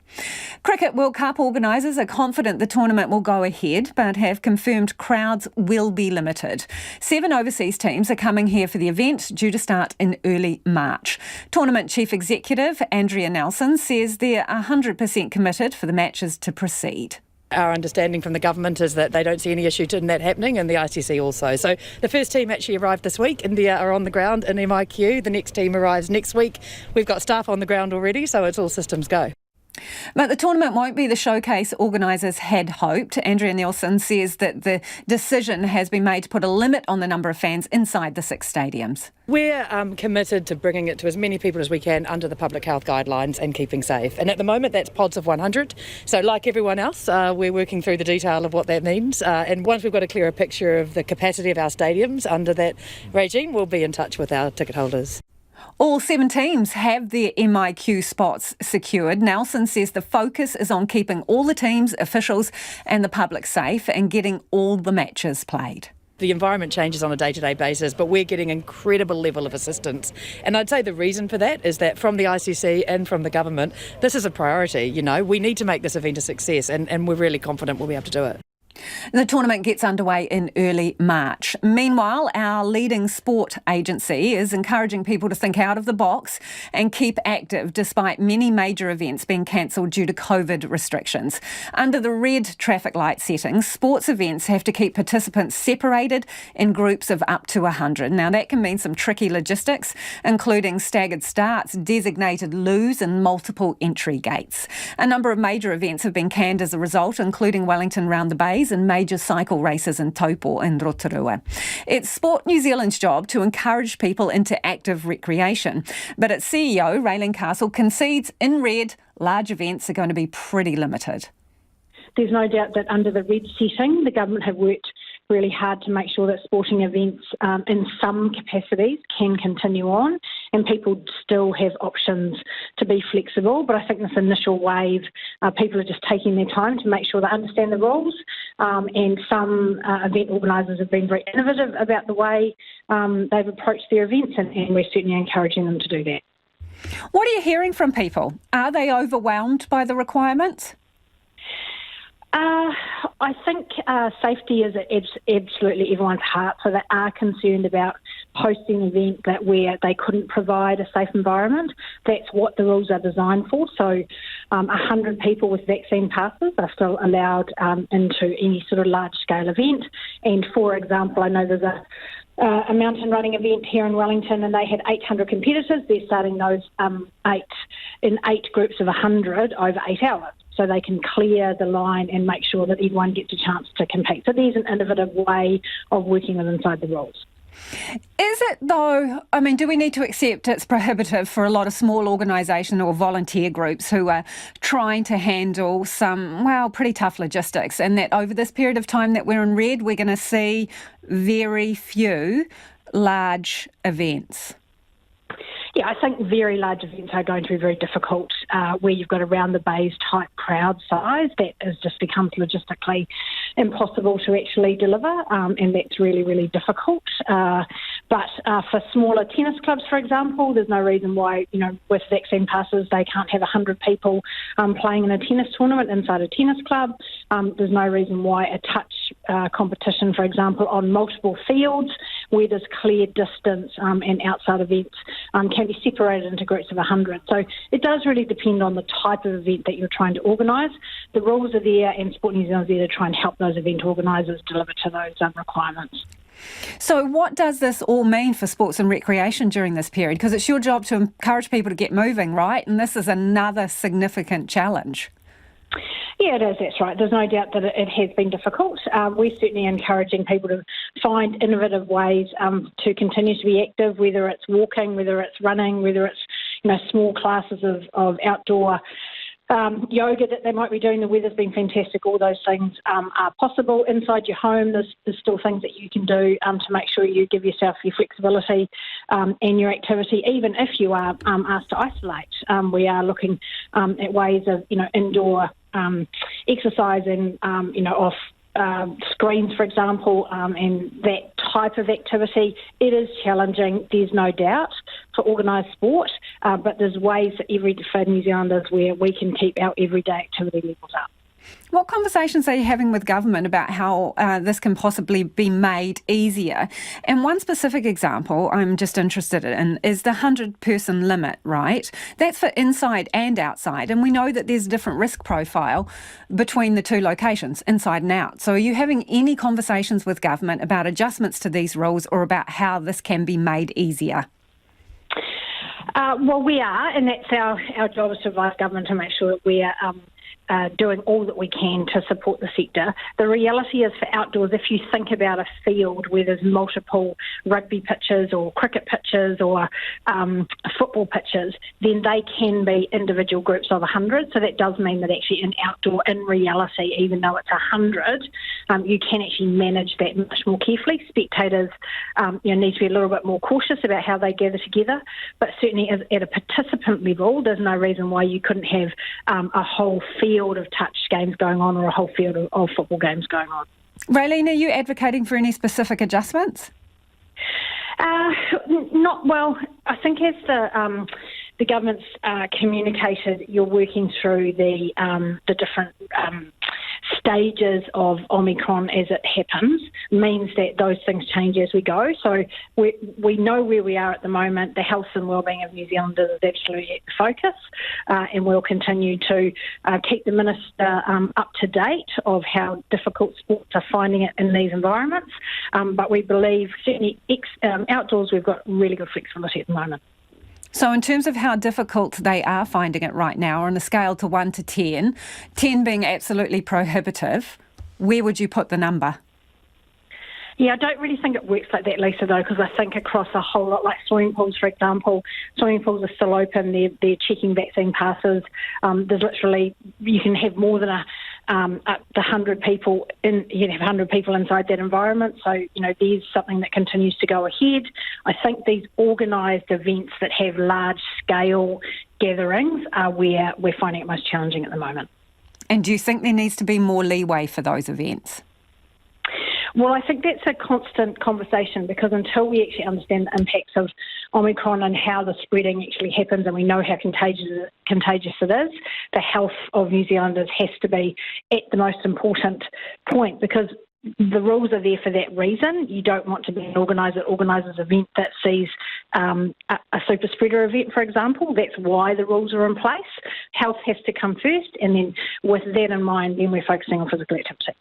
Cricket World Cup organisers are confident the tournament will go ahead, but have confirmed crowds will be limited. 7 overseas teams are coming here for the event, due to start in early March. Tournament Chief Executive Andrea Nelson says they're 100% committed for the matches to proceed. Our understanding from the government is that they don't see any issue in that happening, and the ICC also. So the first team actually arrived this week. India are on the ground in MIQ. The next team arrives next week. We've got staff on the ground already, so it's all systems go. But the tournament won't be the showcase organisers had hoped. Andrea Nielsen says that the decision has been made to put a limit on the number of fans inside the 6 stadiums. We're committed to bringing it to as many people as we can under the public health guidelines and keeping safe. And at the moment, that's pods of 100. So like everyone else, we're working through the detail of what that means. And once we've got a clearer picture of the capacity of our stadiums under that regime, we'll be in touch with our ticket holders. All 7 teams have their MIQ spots secured. Nelson says the focus is on keeping all the teams, officials and the public safe and getting all the matches played. The environment changes on a day-to-day basis, but we're getting an incredible level of assistance. And I'd say the reason for that is that from the ICC and from the government, this is a priority. You know, we need to make this event a success, and we're really confident we'll be able to do it. The tournament gets underway in early March. Meanwhile, our leading sport agency is encouraging people to think out of the box and keep active despite many major events being cancelled due to COVID restrictions. Under the red traffic light settings, sports events have to keep participants separated in groups of up to 100. Now, that can mean some tricky logistics, including staggered starts, designated loos and multiple entry gates. A number of major events have been canned as a result, including Wellington Round the Bays and major cycle races in Taupo and Rotorua. It's Sport New Zealand's job to encourage people into active recreation, but its CEO, Raylene Castle, concedes in red, large events are going to be pretty limited. There's no doubt that under the red setting, the government have worked really hard to make sure that sporting events in some capacities can continue on and people still have options to be flexible. But I think this initial wave, people are just taking their time to make sure they understand the rules, and some event organisers have been very innovative about the way they've approached their events, and we're certainly encouraging them to do that. What are you hearing from people? Are they overwhelmed by the requirements? I think safety is absolutely everyone's heart, so they are concerned about hosting an event where they couldn't provide a safe environment. That's what the rules are designed for. So 100 people with vaccine passes are still allowed into any sort of large-scale event. And, for example, I know there's a mountain running event here in Wellington, and they had 800 competitors. They're starting those in 8 groups of 100 over 8 hours, so they can clear the line and make sure that everyone gets a chance to compete. So there's an innovative way of working with inside the rules. Is it though, I mean, do we need to accept it's prohibitive for a lot of small organisation or volunteer groups who are trying to handle some, pretty tough logistics, and that over this period of time that we're in red, we're going to see very few large events? Yeah, I think very large events are going to be very difficult where you've got around the bays type crowd size. That is just becomes logistically impossible to actually deliver, and that's really, really difficult. But for smaller tennis clubs, for example, there's no reason why, with vaccine passes, they can't have 100 people playing in a tennis tournament inside a tennis club. There's no reason why a touch competition, for example, on multiple fields where there's clear distance and outside events can be separated into groups of 100. So it does really depend on the type of event that you're trying to organise. The rules are there, and Sport New Zealand's there to try and help those event organisers deliver to those requirements. So what does this all mean for sports and recreation during this period? Because it's your job to encourage people to get moving, right? And this is another significant challenge. Yeah, it is, that's right. There's no doubt that it has been difficult. We're certainly encouraging people to find innovative ways to continue to be active, whether it's walking, whether it's running, whether it's small classes of outdoor yoga that they might be doing. The weather's been fantastic. All those things are possible. Inside your home, there's still things that you can do to make sure you give yourself your flexibility and your activity, even if you are asked to isolate. We are looking at ways of, indoor exercising, off screens, for example, and that type of activity. It is challenging, there's no doubt, for organised sport, but there's ways for New Zealanders where we can keep our everyday activity levels up. What conversations are you having with government about how this can possibly be made easier? And one specific example I'm just interested in is the 100-person limit, right? That's for inside and outside, and we know that there's a different risk profile between the two locations, inside and out. So are you having any conversations with government about adjustments to these rules or about how this can be made easier? Well, we are, and that's our job is to advise government to make sure that we are doing all that we can to support the sector. The reality is for outdoors, if you think about a field where there's multiple rugby pitches or cricket pitches or football pitches, then they can be individual groups of 100. So that does mean that actually in outdoor, in reality, even though it's 100, you can actually manage that much more carefully. Spectators need to be a little bit more cautious about how they gather together, but certainly at a participant level, there's no reason why you couldn't have a whole field of touch games going on or a whole field of football games going on. Raylene, are you advocating for any specific adjustments? Not well. I think as the government's communicated, you're working through the different stages of Omicron as it happens, means that those things change as we go. So we know where we are at the moment. The health and wellbeing of New Zealanders is absolutely the focus, and we'll continue to keep the Minister up to date of how difficult sports are finding it in these environments. But we believe certainly outdoors we've got really good flexibility at the moment. So in terms of how difficult they are finding it right now, on a scale to 1 to 10, 10 being absolutely prohibitive, where would you put the number? Yeah, I don't really think it works like that, Lisa, though, because I think across a whole lot, like swimming pools, for example, swimming pools are still open, they're checking vaccine passes. There's literally, you can have more than up to 100 people you can have 100 people inside that environment. So, there's something that continues to go ahead. I think these organised events that have large-scale gatherings are where we're finding it most challenging at the moment. And do you think there needs to be more leeway for those events? Well, I think that's a constant conversation, because until we actually understand the impacts of Omicron and how the spreading actually happens, and we know how contagious it is, the health of New Zealanders has to be at the most important point, because the rules are there for that reason. You don't want to be an organiser that organises an event that sees a super spreader event, for example. That's why the rules are in place. Health has to come first, and then with that in mind, then we're focusing on physical activity.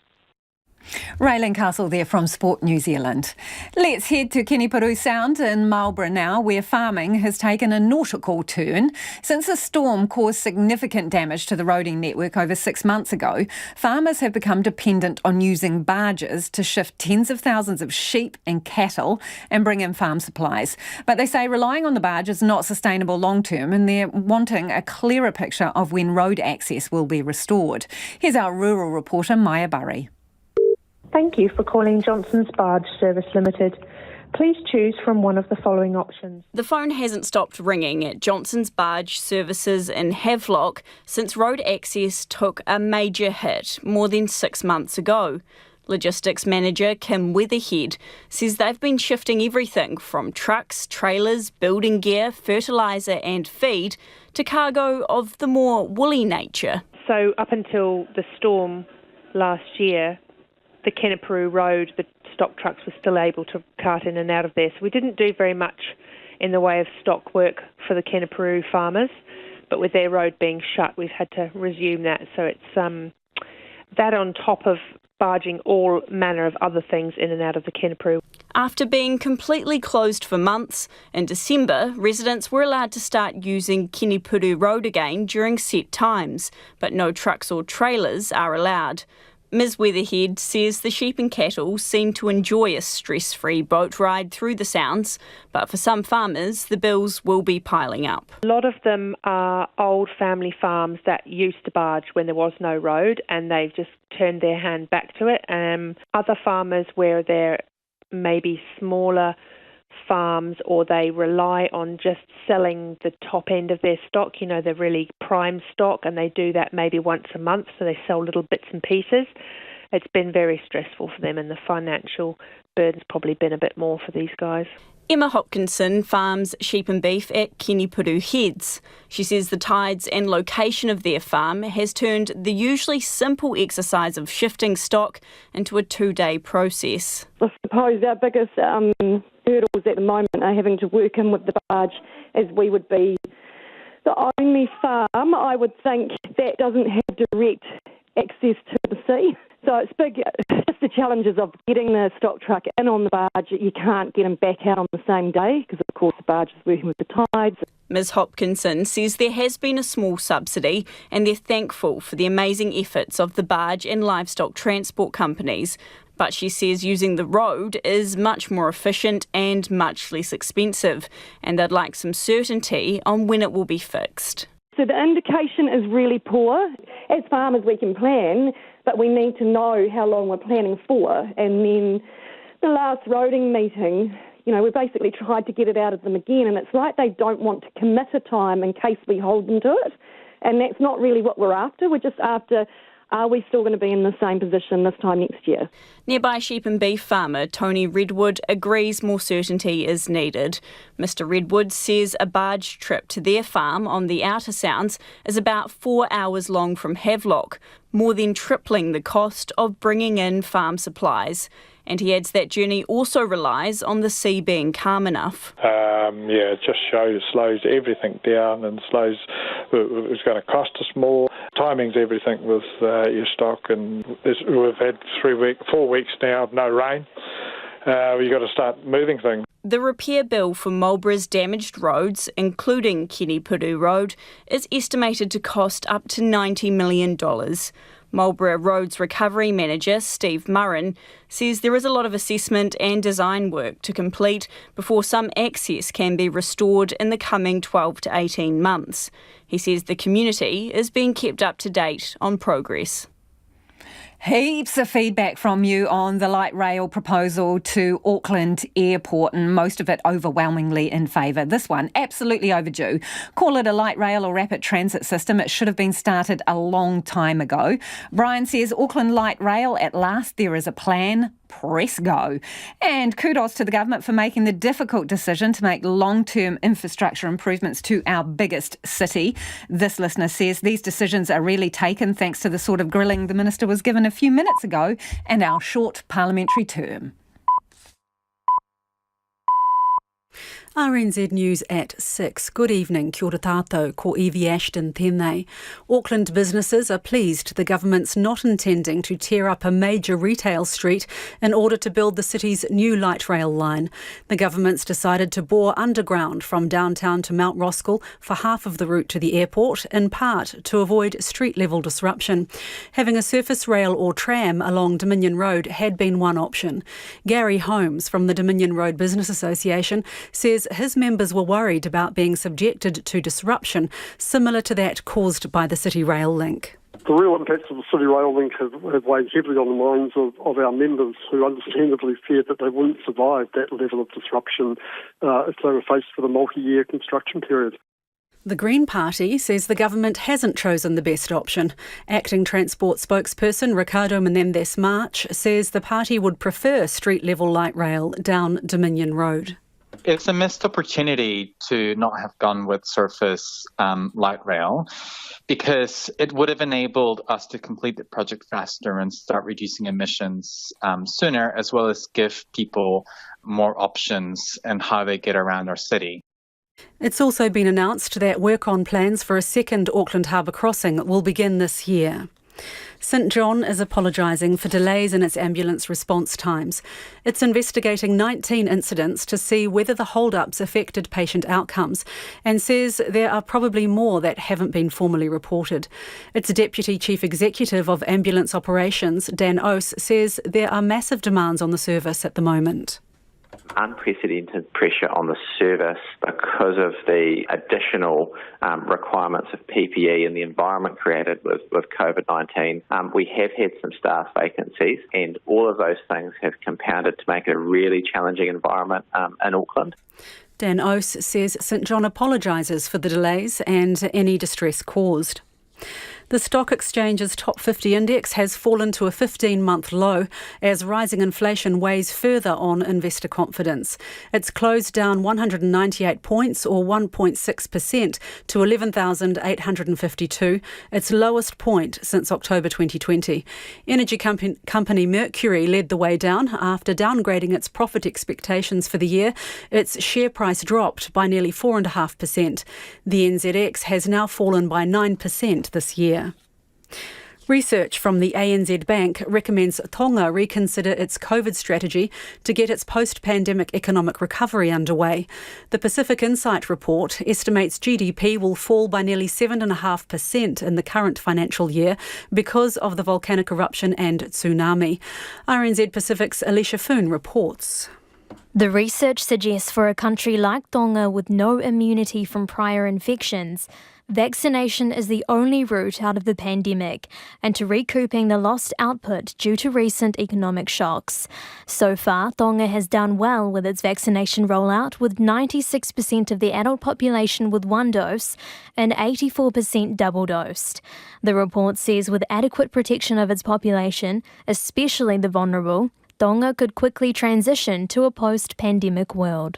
Raylene Castle there from Sport New Zealand. Let's head to Kinipuru Sound in Marlborough now, where farming has taken a nautical turn. Since a storm caused significant damage to the roading network over 6 months ago, farmers have become dependent on using barges to shift tens of thousands of sheep and cattle and bring in farm supplies. But they say relying on the barge is not sustainable long term, and they're wanting a clearer picture of when road access will be restored. Here's our rural reporter, Maya Burry. Thank you for calling Johnson's Barge Service Limited. Please choose from one of the following options. The phone hasn't stopped ringing at Johnson's Barge Services in Havelock since road access took a major hit more than 6 months ago. Logistics manager Kim Weatherhead says they've been shifting everything from trucks, trailers, building gear, fertiliser and feed to cargo of the more woolly nature. So up until the storm last year, the Kinipuru Road, the stock trucks were still able to cart in and out of there. So we didn't do very much in the way of stock work for the Kinipuru farmers, but with their road being shut, we've had to resume that. So it's that on top of barging all manner of other things in and out of the Kinipuru. After being completely closed for months, in December, residents were allowed to start using Kinipuru Road again during set times, but no trucks or trailers are allowed. Ms Weatherhead says the sheep and cattle seem to enjoy a stress-free boat ride through the Sounds, but for some farmers, the bills will be piling up. A lot of them are old family farms that used to barge when there was no road, and they've just turned their hand back to it. Other farmers where they're maybe smaller farms, or they rely on just selling the top end of their stock, they're really prime stock, and they do that maybe once a month, so they sell little bits and pieces. It's been very stressful for them, and the financial burden's probably been a bit more for these guys. Emma Hopkinson farms sheep and beef at Kinipuru Heads. She says the tides and location of their farm has turned the usually simple exercise of shifting stock into a 2-day process. I suppose our biggest hurdles at the moment are having to work in with the barge, as we would be the only farm, I would think, that doesn't have direct access to the sea. So it's big, just the challenges of getting the stock truck in on the barge. You can't get them back out on the same day because, of course, the barge is working with the tides. Ms Hopkinson says there has been a small subsidy and they're thankful for the amazing efforts of the barge and livestock transport companies. But she says using the road is much more efficient and much less expensive, and they'd like some certainty on when it will be fixed. So the indication is really poor. As farmers we can plan, but we need to know how long we're planning for. And then the last roading meeting, we basically tried to get it out of them again, and it's like they don't want to commit a time in case we hold them to it. And that's not really what we're after. We're just after, are we still going to be in the same position this time next year? Nearby sheep and beef farmer Tony Redwood agrees more certainty is needed. Mr Redwood says a barge trip to their farm on the Outer Sounds is about 4 hours long from Havelock, more than tripling the cost of bringing in farm supplies. And he adds that journey also relies on the sea being calm enough. It just slows everything down and it's going to cost us more. Timing's everything with your stock, and we've had 4 weeks now of no rain. You've got to start moving things. The repair bill for Marlborough's damaged roads, including Kenipuru Road, is estimated to cost up to $90 million. Marlborough Roads Recovery Manager Steve Murrin says there is a lot of assessment and design work to complete before some access can be restored in the coming 12 to 18 months. He says the community is being kept up to date on progress. Heaps of feedback from you on the light rail proposal to Auckland Airport, and most of it overwhelmingly in favour. This one, absolutely overdue. Call it a light rail or rapid transit system. It should have been started a long time ago. Brian says, Auckland light rail, at last there is a plan. Press go. And kudos to the government for making the difficult decision to make long-term infrastructure improvements to our biggest city. This listener says these decisions are really taken thanks to the sort of grilling the minister was given a few minutes ago and our short parliamentary term. RNZ News at 6. Good evening, kia ora tātou, ko Evie Ashton tēnei. Auckland businesses are pleased the government's not intending to tear up a major retail street in order to build the city's new light rail line. The government's decided to bore underground from downtown to Mount Roskill for half of the route to the airport, in part to avoid street-level disruption. Having a surface rail or tram along Dominion Road had been one option. Gary Holmes from the Dominion Road Business Association says his members were worried about being subjected to disruption similar to that caused by the City Rail link. The real impacts of the City Rail link have weighed heavily on the minds of our members, who understandably feared that they wouldn't survive that level of disruption if they were faced with a multi-year construction period. The Green Party says the government hasn't chosen the best option. Acting Transport spokesperson Ricardo Menendez March says the party would prefer street-level light rail down Dominion Road. It's a missed opportunity to not have gone with surface light rail, because it would have enabled us to complete the project faster and start reducing emissions sooner, as well as give people more options in how they get around our city. It's also been announced that work on plans for a second Auckland Harbour crossing will begin this year. St John is apologising for delays in its ambulance response times. It's investigating 19 incidents to see whether the hold-ups affected patient outcomes, and says there are probably more that haven't been formally reported. Its Deputy Chief Executive of Ambulance Operations, Dan Ose, says there are massive demands on the service at the moment. Unprecedented pressure on the service because of the additional requirements of PPE and the environment created with COVID-19. We have had some staff vacancies, and all of those things have compounded to make it a really challenging environment in Auckland. Dan Ose says St John apologises for the delays and any distress caused. The stock exchange's top 50 index has fallen to a 15-month low as rising inflation weighs further on investor confidence. It's closed down 198 points or 1.6% to 11,852, its lowest point since October 2020. Energy company Mercury led the way down after downgrading its profit expectations for the year. Its share price dropped by nearly 4.5%. The NZX has now fallen by 9% this year. Research from the ANZ Bank recommends Tonga reconsider its COVID strategy to get its post-pandemic economic recovery underway. The Pacific Insight report estimates GDP will fall by nearly 7.5% in the current financial year because of the volcanic eruption and tsunami. RNZ Pacific's Alicia Foon reports. The research suggests for a country like Tonga with no immunity from prior infections, vaccination is the only route out of the pandemic and to recouping the lost output due to recent economic shocks. So far, Tonga has done well with its vaccination rollout, with 96% of the adult population with one dose and 84% double-dosed. The report says with adequate protection of its population, especially the vulnerable, Tonga could quickly transition to a post-pandemic world.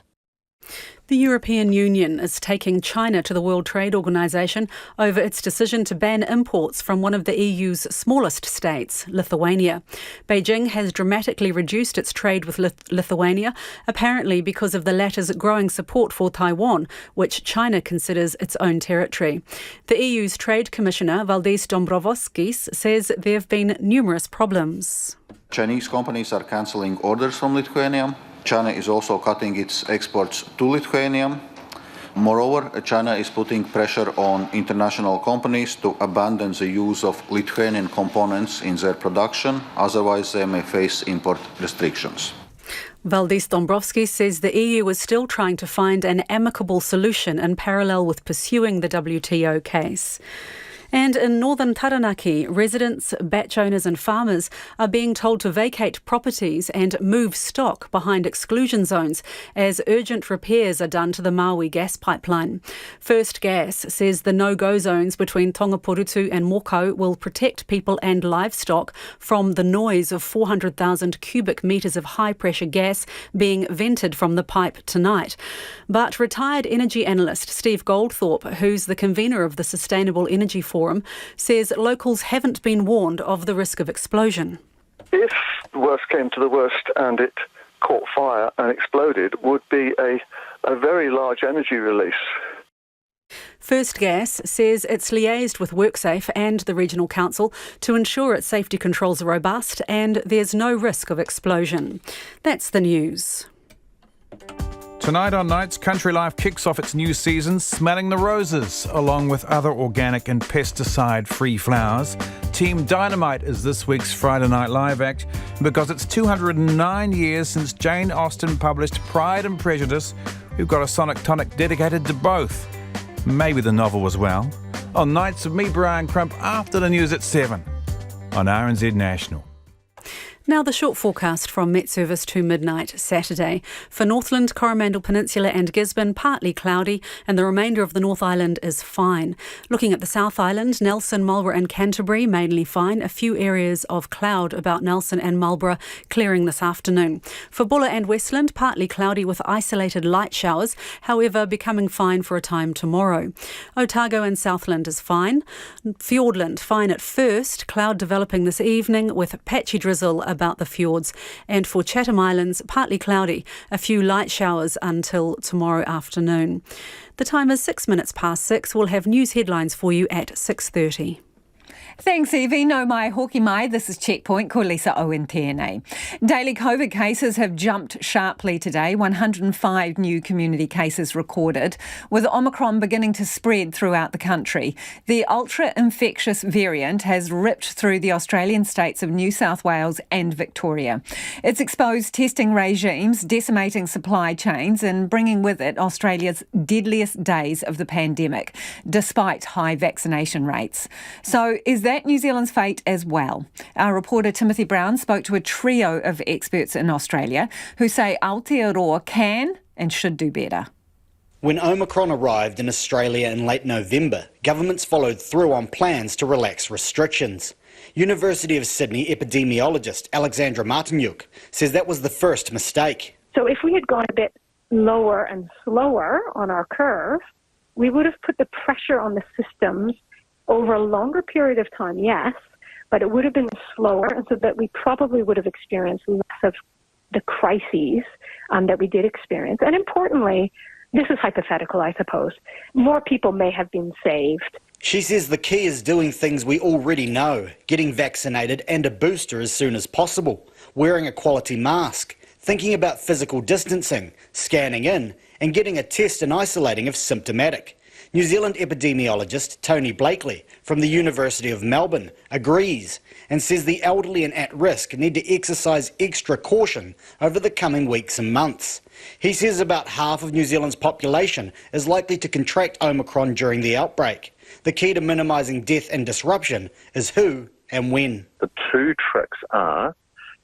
The European Union is taking China to the World Trade Organization over its decision to ban imports from one of the EU's smallest states, Lithuania. Beijing has dramatically reduced its trade with Lithuania, apparently because of the latter's growing support for Taiwan, which China considers its own territory. The EU's Trade Commissioner, Valdis Dombrovskis, says there have been numerous problems. Chinese companies are cancelling orders from Lithuania. China is also cutting its exports to Lithuania. Moreover, China is putting pressure on international companies to abandon the use of Lithuanian components in their production, otherwise they may face import restrictions. Valdis Dombrovskis says the EU is still trying to find an amicable solution in parallel with pursuing the WTO case. And in northern Taranaki, residents, batch owners and farmers are being told to vacate properties and move stock behind exclusion zones as urgent repairs are done to the Maui gas pipeline. First Gas says the no-go zones between Tongaporutu and Moko will protect people and livestock from the noise of 400,000 cubic metres of high-pressure gas being vented from the pipe tonight. But retired energy analyst Steve Goldthorpe, who's the convener of the Sustainable Energy Forum, says locals haven't been warned of the risk of explosion. If the worst came to the worst and it caught fire and exploded, would be a very large energy release. First Gas says it's liaised with WorkSafe and the Regional Council to ensure its safety controls are robust and there's no risk of explosion. That's the news. Tonight on Nights, Country Life kicks off its new season smelling the roses, along with other organic and pesticide-free flowers. Team Dynamite is this week's Friday Night Live act because it's 209 years since Jane Austen published Pride and Prejudice. We've got a sonic tonic dedicated to both. Maybe the novel as well. On Nights with me, Brian Crump, after the news at 7 on RNZ National. Now the short forecast from Met Service to midnight Saturday. For Northland, Coromandel Peninsula and Gisborne, partly cloudy, and the remainder of the North Island is fine. Looking at the South Island, Nelson, Marlborough and Canterbury, mainly fine. A few areas of cloud about Nelson and Marlborough clearing this afternoon. For Buller and Westland, partly cloudy with isolated light showers, however becoming fine for a time tomorrow. Otago and Southland is fine. Fiordland, fine at first, cloud developing this evening with patchy drizzle about the fjords. And for Chatham Islands, partly cloudy, a few light showers until tomorrow afternoon. The time is 6 minutes past 6. We'll have news headlines for you at 6:30. Thanks, Evie. No mai hoki mai. This is Checkpoint. Ko Lisa Owen tēnei. Daily COVID cases have jumped sharply today. 105 new community cases recorded, with Omicron beginning to spread throughout the country. The ultra-infectious variant has ripped through the Australian states of New South Wales and Victoria. It's exposed testing regimes, decimating supply chains and bringing with it Australia's deadliest days of the pandemic, despite high vaccination rates. So is that New Zealand's fate as well? Our reporter Timothy Brown spoke to a trio of experts in Australia who say Aotearoa can and should do better. When Omicron arrived in Australia in late November, governments followed through on plans to relax restrictions. University of Sydney epidemiologist Alexandra Martinyuk says that was the first mistake. So if we had gone a bit lower and slower on our curve, we would have put the pressure on the systems over a longer period of time, yes, but it would have been slower, and so that we probably would have experienced less of the crises that we did experience. And importantly, this is hypothetical, I suppose, more people may have been saved She says the key is doing things we already know, getting vaccinated and a booster as soon as possible, wearing a quality mask, thinking about physical distancing, scanning in, and getting a test and isolating if symptomatic. New Zealand epidemiologist Tony Blakely from the University of Melbourne agrees and says the elderly and at risk need to exercise extra caution over the coming weeks and months. He says about half of New Zealand's population is likely to contract Omicron during the outbreak. The key to minimising death and disruption is who and when. The two tricks are,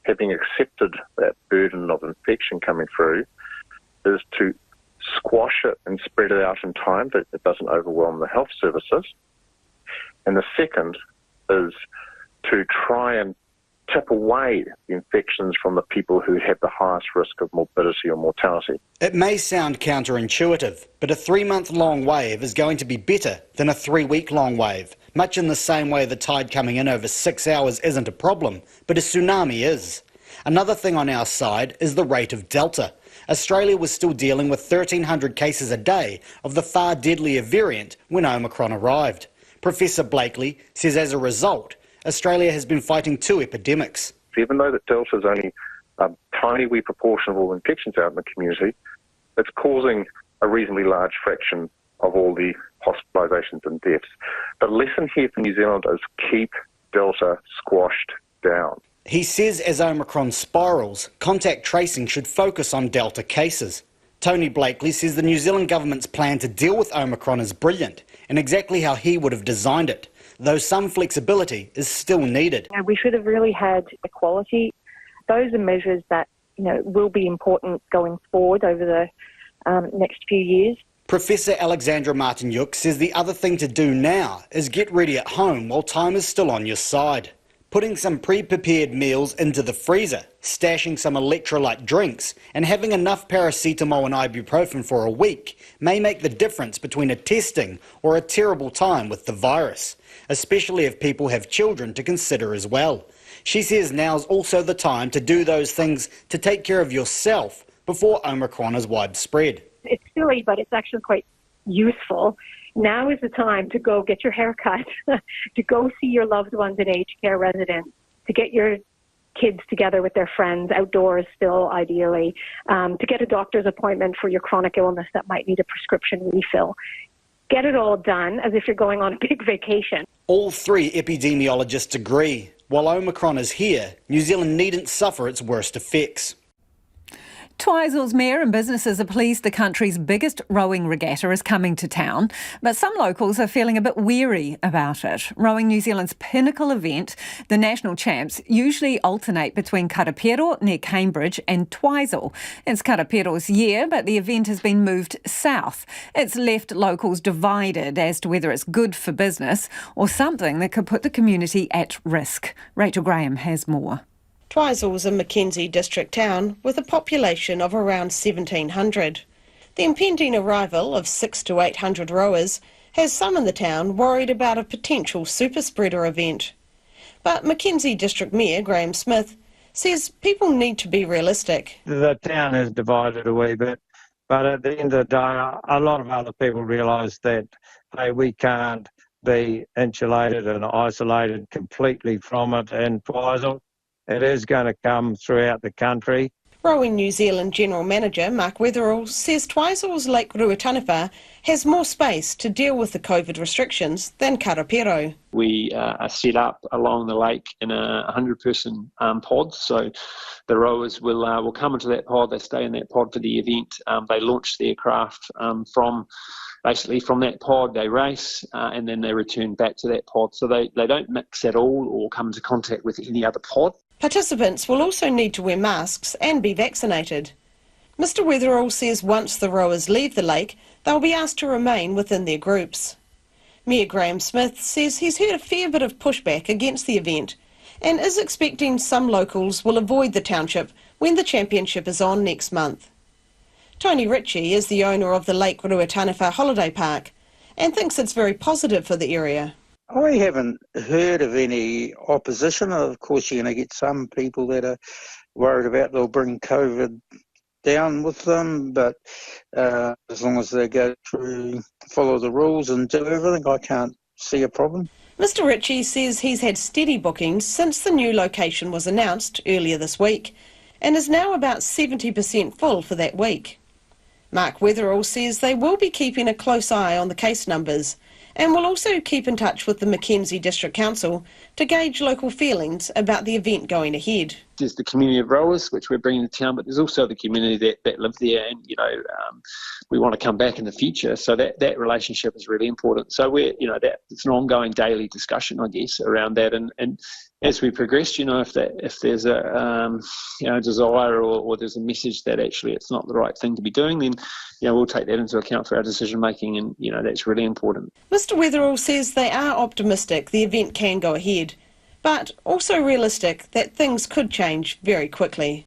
having accepted that burden of infection coming through, is to squash it and spread it out in time that it doesn't overwhelm the health services. And the second is to try and tip away the infections from the people who have the highest risk of morbidity or mortality. It may sound counterintuitive, but a 3-month-long wave is going to be better than a 3-week-long wave, much in the same way the tide coming in over 6 hours isn't a problem, but a tsunami is. Another thing on our side is the rate of Delta. Australia was still dealing with 1,300 cases a day of the far deadlier variant when Omicron arrived. Professor Blakely says as a result, Australia has been fighting 2 epidemics. Even though that Delta is only a tiny wee proportion of all infections out in the community, it's causing a reasonably large fraction of all the hospitalisations and deaths. The lesson here for New Zealand is keep Delta squashed down. He says as Omicron spirals, contact tracing should focus on Delta cases. Tony Blakely says the New Zealand government's plan to deal with Omicron is brilliant and exactly how he would have designed it, though some flexibility is still needed. We should have really had equality. Those are measures that will be important going forward over the next few years. Professor Alexandra Martin-Yook says the other thing to do now is get ready at home while time is still on your side. Putting some pre-prepared meals into the freezer, stashing some electrolyte drinks, and having enough paracetamol and ibuprofen for a week may make the difference between a testing or a terrible time with the virus, especially if people have children to consider as well. She says now's also the time to do those things to take care of yourself before Omicron is widespread. It's silly, but it's actually quite useful. Now is the time to go get your hair cut, to go see your loved ones in aged care residents, to get your kids together with their friends, outdoors still ideally, to get a doctor's appointment for your chronic illness that might need a prescription refill. Get it all done as if you're going on a big vacation. All 3 epidemiologists agree. While Omicron is here, New Zealand needn't suffer its worst effects. Twisel's mayor and businesses are pleased the country's biggest rowing regatta is coming to town, but some locals are feeling a bit weary about it. Rowing New Zealand's pinnacle event, the national champs usually alternate between Karapiro near Cambridge and Twisel. It's Karapiro's year, but the event has been moved south. It's left locals divided as to whether it's good for business or something that could put the community at risk. Rachel Graham has more. Twisel is a Mackenzie district town with a population of around 1,700. The impending arrival of 600 to 800 rowers has some in the town worried about a potential super spreader event. But Mackenzie District Mayor Graham Smith says people need to be realistic. The town is divided a wee bit, but at the end of the day, a lot of other people realise that, hey, we can't be insulated and isolated completely from it in Twisel. It is going to come throughout the country. Rowing New Zealand General Manager Mark Weatherall says Twisel's Lake Ruataniwha has more space to deal with the COVID restrictions than Karapiro. We are set up along the lake in a 100-person pod, so the rowers will come into that pod. They stay in that pod for the event. They launch their craft from that pod. They race and then they return back to that pod. So they don't mix at all or come into contact with any other pod. Participants will also need to wear masks and be vaccinated. Mr Weatherall says once the rowers leave the lake, they'll be asked to remain within their groups. Mayor Graham Smith says he's heard a fair bit of pushback against the event and is expecting some locals will avoid the township when the championship is on next month. Tony Ritchie is the owner of the Lake Ruataniwha Holiday Park and thinks it's very positive for the area. I haven't heard of any opposition. Of course, you're going to get some people that are worried about they'll bring COVID down with them, but as long as they go through, follow the rules and do everything, I can't see a problem. Mr Ritchie says he's had steady bookings since the new location was announced earlier this week and is now about 70% full for that week. Mark Wetherall says they will be keeping a close eye on the case numbers and will also keep in touch with the Mackenzie District Council to gauge local feelings about the event going ahead. There's the community of rowers, which we're bringing to town, but there's also the community that live there, and we want to come back in the future. So that relationship is really important. So it's an ongoing daily discussion, I guess, around that. And as we progress, if there's a desire or there's a message that actually it's not the right thing to be doing, then we'll take that into account for our decision making, and that's really important. Mr Wetherall says they are optimistic the event can go ahead, but also realistic that things could change very quickly.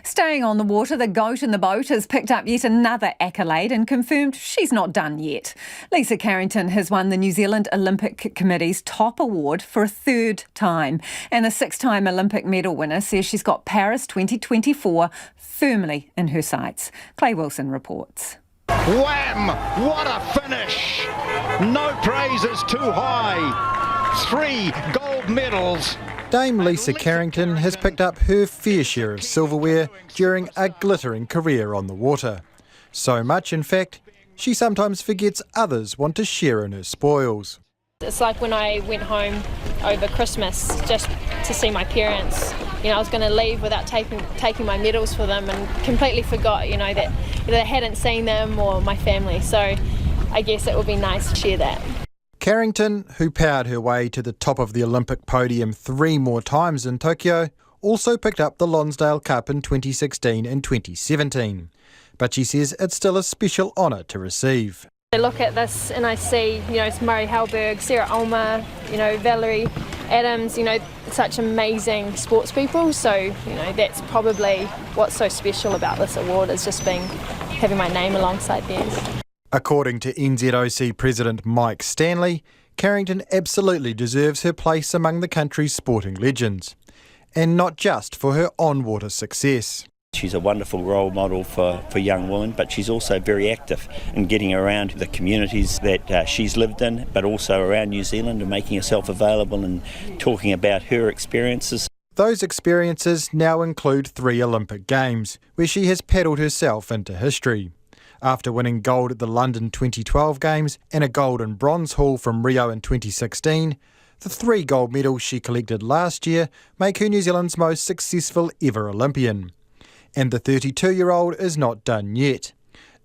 Staying on the water, the goat in the boat has picked up yet another accolade and confirmed she's not done yet. Lisa Carrington has won the New Zealand Olympic Committee's top award for a third time, and the 6-time Olympic medal winner says she's got Paris 2024 firmly in her sights. Clay Wilson reports. Wham! What a finish! No praise is too high. 3 gold medals. Dame Lisa Carrington has picked up her fair share of silverware during a glittering career on the water. So much, in fact, she sometimes forgets others want to share in her spoils. It's like when I went home over Christmas just to see my parents. I was going to leave without taking my medals for them, and completely forgot, that they hadn't seen them or my family. So I guess it would be nice to share that. Carrington, who powered her way to the top of the Olympic podium 3 more times in Tokyo, also picked up the Lonsdale Cup in 2016 and 2017. But she says it's still a special honour to receive. I look at this and I see, Murray Halberg, Sarah Ulmer, Valerie Adams, such amazing sports people. So, that's probably what's so special about this award, is just having my name alongside theirs. According to NZOC President Mike Stanley, Carrington absolutely deserves her place among the country's sporting legends. And not just for her on-water success. She's a wonderful role model for young women, but she's also very active in getting around the communities that she's lived in, but also around New Zealand, and making herself available and talking about her experiences. Those experiences now include 3 Olympic Games, where she has paddled herself into history. After winning gold at the London 2012 Games and a gold and bronze haul from Rio in 2016, the 3 gold medals she collected last year make her New Zealand's most successful ever Olympian. And the 32-year-old is not done yet.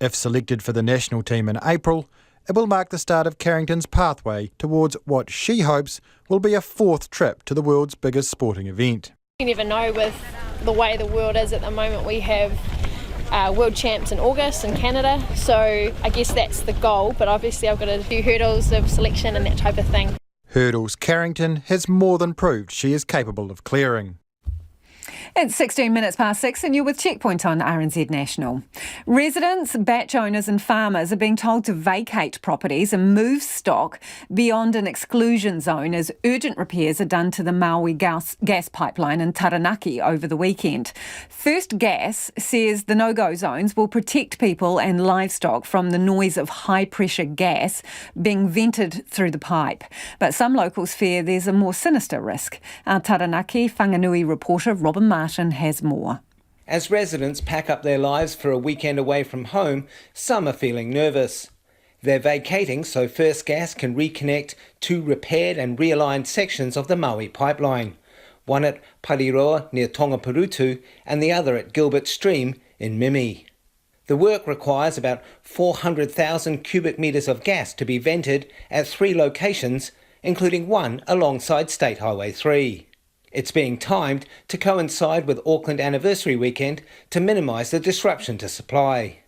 If selected for the national team in April, it will mark the start of Carrington's pathway towards what she hopes will be a 4th trip to the world's biggest sporting event. You never know with the way the world is at the moment. We have World Champs in August in Canada, so I guess that's the goal, but obviously I've got to do hurdles of selection and that type of thing. Hurdles Carrington has more than proved she is capable of clearing. It's 16 minutes past 6 and you're with Checkpoint on RNZ National. Residents, batch owners and farmers are being told to vacate properties and move stock beyond an exclusion zone as urgent repairs are done to the Maui gas pipeline in Taranaki over the weekend. First Gas says the no-go zones will protect people and livestock from the noise of high-pressure gas being vented through the pipe. But some locals fear there's a more sinister risk. Our Taranaki Whanganui reporter Robin Martin has more. As residents pack up their lives for a weekend away from home, some are feeling nervous. They're vacating so First Gas can reconnect 2 repaired and realigned sections of the Maui pipeline, one at Pariroa near Tongapurutu and the other at Gilbert Stream in Mimi. The work requires about 400,000 cubic metres of gas to be vented at 3 locations, including one alongside State Highway 3. It's being timed to coincide with Auckland anniversary weekend to minimise the disruption to supply.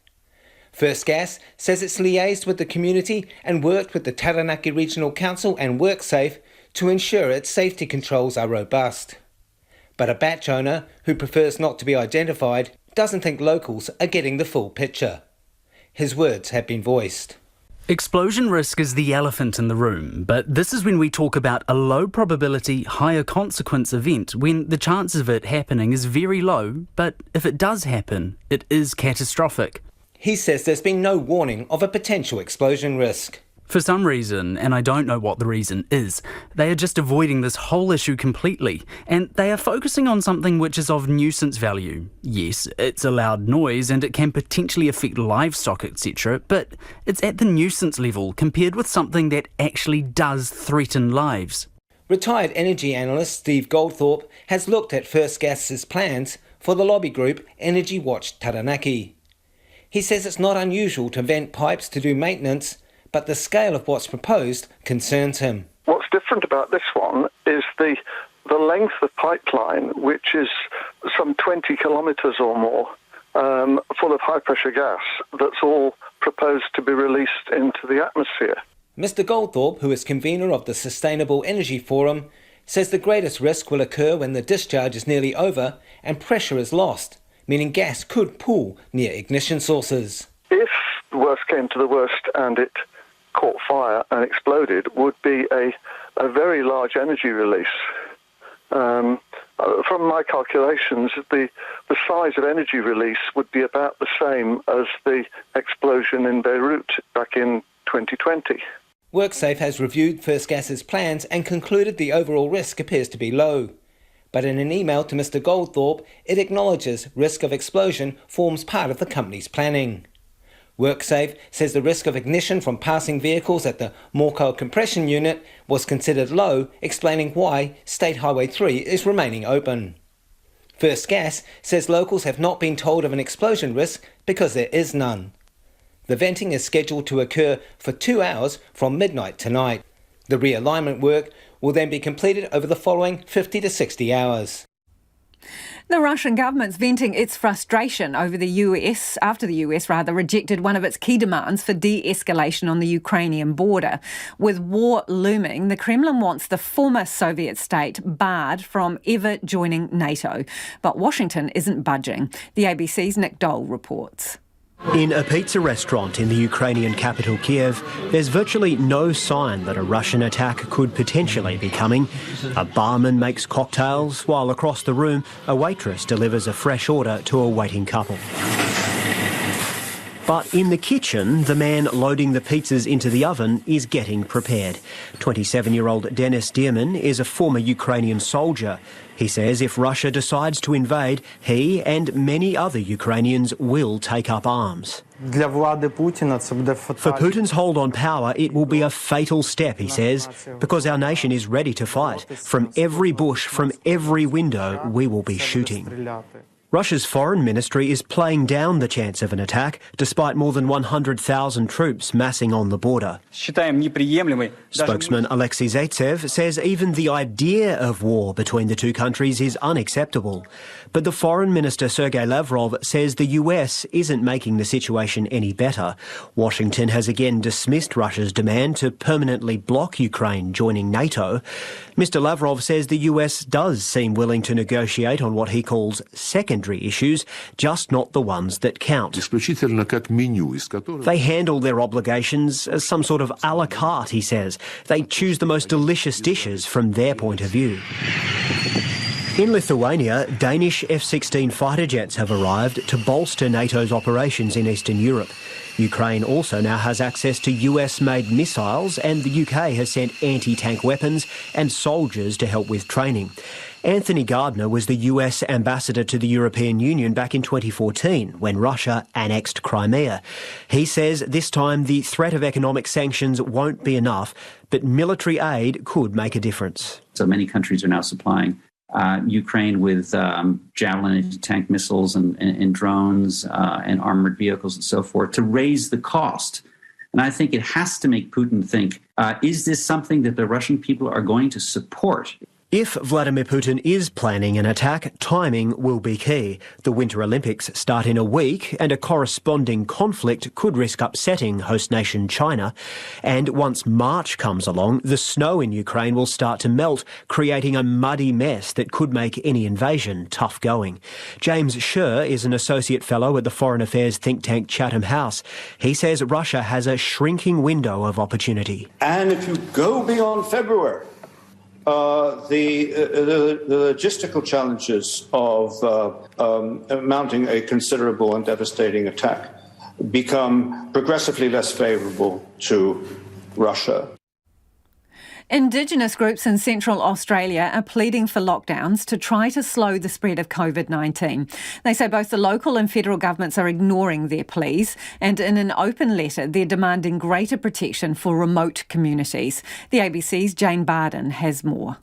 First Gas says it's liaised with the community and worked with the Taranaki Regional Council and WorkSafe to ensure its safety controls are robust. But a batch owner, who prefers not to be identified, doesn't think locals are getting the full picture. His words have been voiced. Explosion risk is the elephant in the room, but this is when we talk about a low probability, higher consequence event when the chance of it happening is very low, but if it does happen, it is catastrophic. He says there's been no warning of a potential explosion risk. For some reason, and I don't know what the reason is, they are just avoiding this whole issue completely, and they are focusing on something which is of nuisance value. Yes, it's a loud noise and it can potentially affect livestock, etc., but it's at the nuisance level compared with something that actually does threaten lives. Retired energy analyst Steve Goldthorpe has looked at First Gas's plans for the lobby group Energy Watch Taranaki. He says it's not unusual to vent pipes to do maintenance, but the scale of what's proposed concerns him. What's different about this one is the length of pipeline, which is some 20 kilometres or more, full of high-pressure gas that's all proposed to be released into the atmosphere. Mr Goldthorpe, who is convener of the Sustainable Energy Forum, says the greatest risk will occur when the discharge is nearly over and pressure is lost, meaning gas could pool near ignition sources. If the worst came to the worst and it caught fire and exploded, would be a very large energy release. From my calculations, the size of energy release would be about the same as the explosion in Beirut back in 2020. WorkSafe has reviewed First Gas's plans and concluded the overall risk appears to be low. But in an email to Mr Goldthorpe, it acknowledges risk of explosion forms part of the company's planning. WorkSafe says the risk of ignition from passing vehicles at the Morco compression unit was considered low, explaining why State Highway 3 is remaining open. First Gas says locals have not been told of an explosion risk because there is none. The venting is scheduled to occur for 2 hours from midnight tonight. The realignment work will then be completed over the following 50 to 60 hours. The Russian government's venting its frustration over after the US rejected one of its key demands for de-escalation on the Ukrainian border. With war looming, the Kremlin wants the former Soviet state barred from ever joining NATO. But Washington isn't budging. The ABC's Nick Dole reports. In a pizza restaurant in the Ukrainian capital Kiev, there's virtually no sign that a Russian attack could potentially be coming. A barman makes cocktails, while across the room, a waitress delivers a fresh order to a waiting couple. But in the kitchen, the man loading the pizzas into the oven is getting prepared. 27-year-old Denis Dierman is a former Ukrainian soldier. He says if Russia decides to invade, he and many other Ukrainians will take up arms. For Putin's hold on power, it will be a fatal step, he says, because our nation is ready to fight. From every bush, from every window, we will be shooting. Russia's foreign ministry is playing down the chance of an attack, despite more than 100,000 troops massing on the border. Spokesman Alexei Zaitsev says even the idea of war between the two countries is unacceptable. But the foreign minister Sergei Lavrov says the US isn't making the situation any better. Washington has again dismissed Russia's demand to permanently block Ukraine joining NATO. Mr Lavrov says the US does seem willing to negotiate on what he calls secondary issues, just not the ones that count. They handle their obligations as some sort of a la carte, he says. They choose the most delicious dishes from their point of view. In Lithuania, Danish F-16 fighter jets have arrived to bolster NATO's operations in Eastern Europe. Ukraine also now has access to US-made missiles, and the UK has sent anti-tank weapons and soldiers to help with training. Anthony Gardner was the US ambassador to the European Union back in 2014 when Russia annexed Crimea. He says this time the threat of economic sanctions won't be enough, but military aid could make a difference. So many countries are now supplying Ukraine with Javelin anti-tank missiles and drones and armored vehicles and so forth to raise the cost. And I think it has to make Putin think, is this something that the Russian people are going to support? If Vladimir Putin is planning an attack, timing will be key. The Winter Olympics start in a week, and a corresponding conflict could risk upsetting host nation China. And once March comes along, the snow in Ukraine will start to melt, creating a muddy mess that could make any invasion tough going. James Scher is an associate fellow at the Foreign Affairs think tank Chatham House. He says Russia has a shrinking window of opportunity. And if you go beyond February, the logistical challenges of mounting a considerable and devastating attack become progressively less favourable to Russia. Indigenous groups in Central Australia are pleading for lockdowns to try to slow the spread of COVID-19. They say both the local and federal governments are ignoring their pleas, and in an open letter they're demanding greater protection for remote communities. The ABC's Jane Barden has more.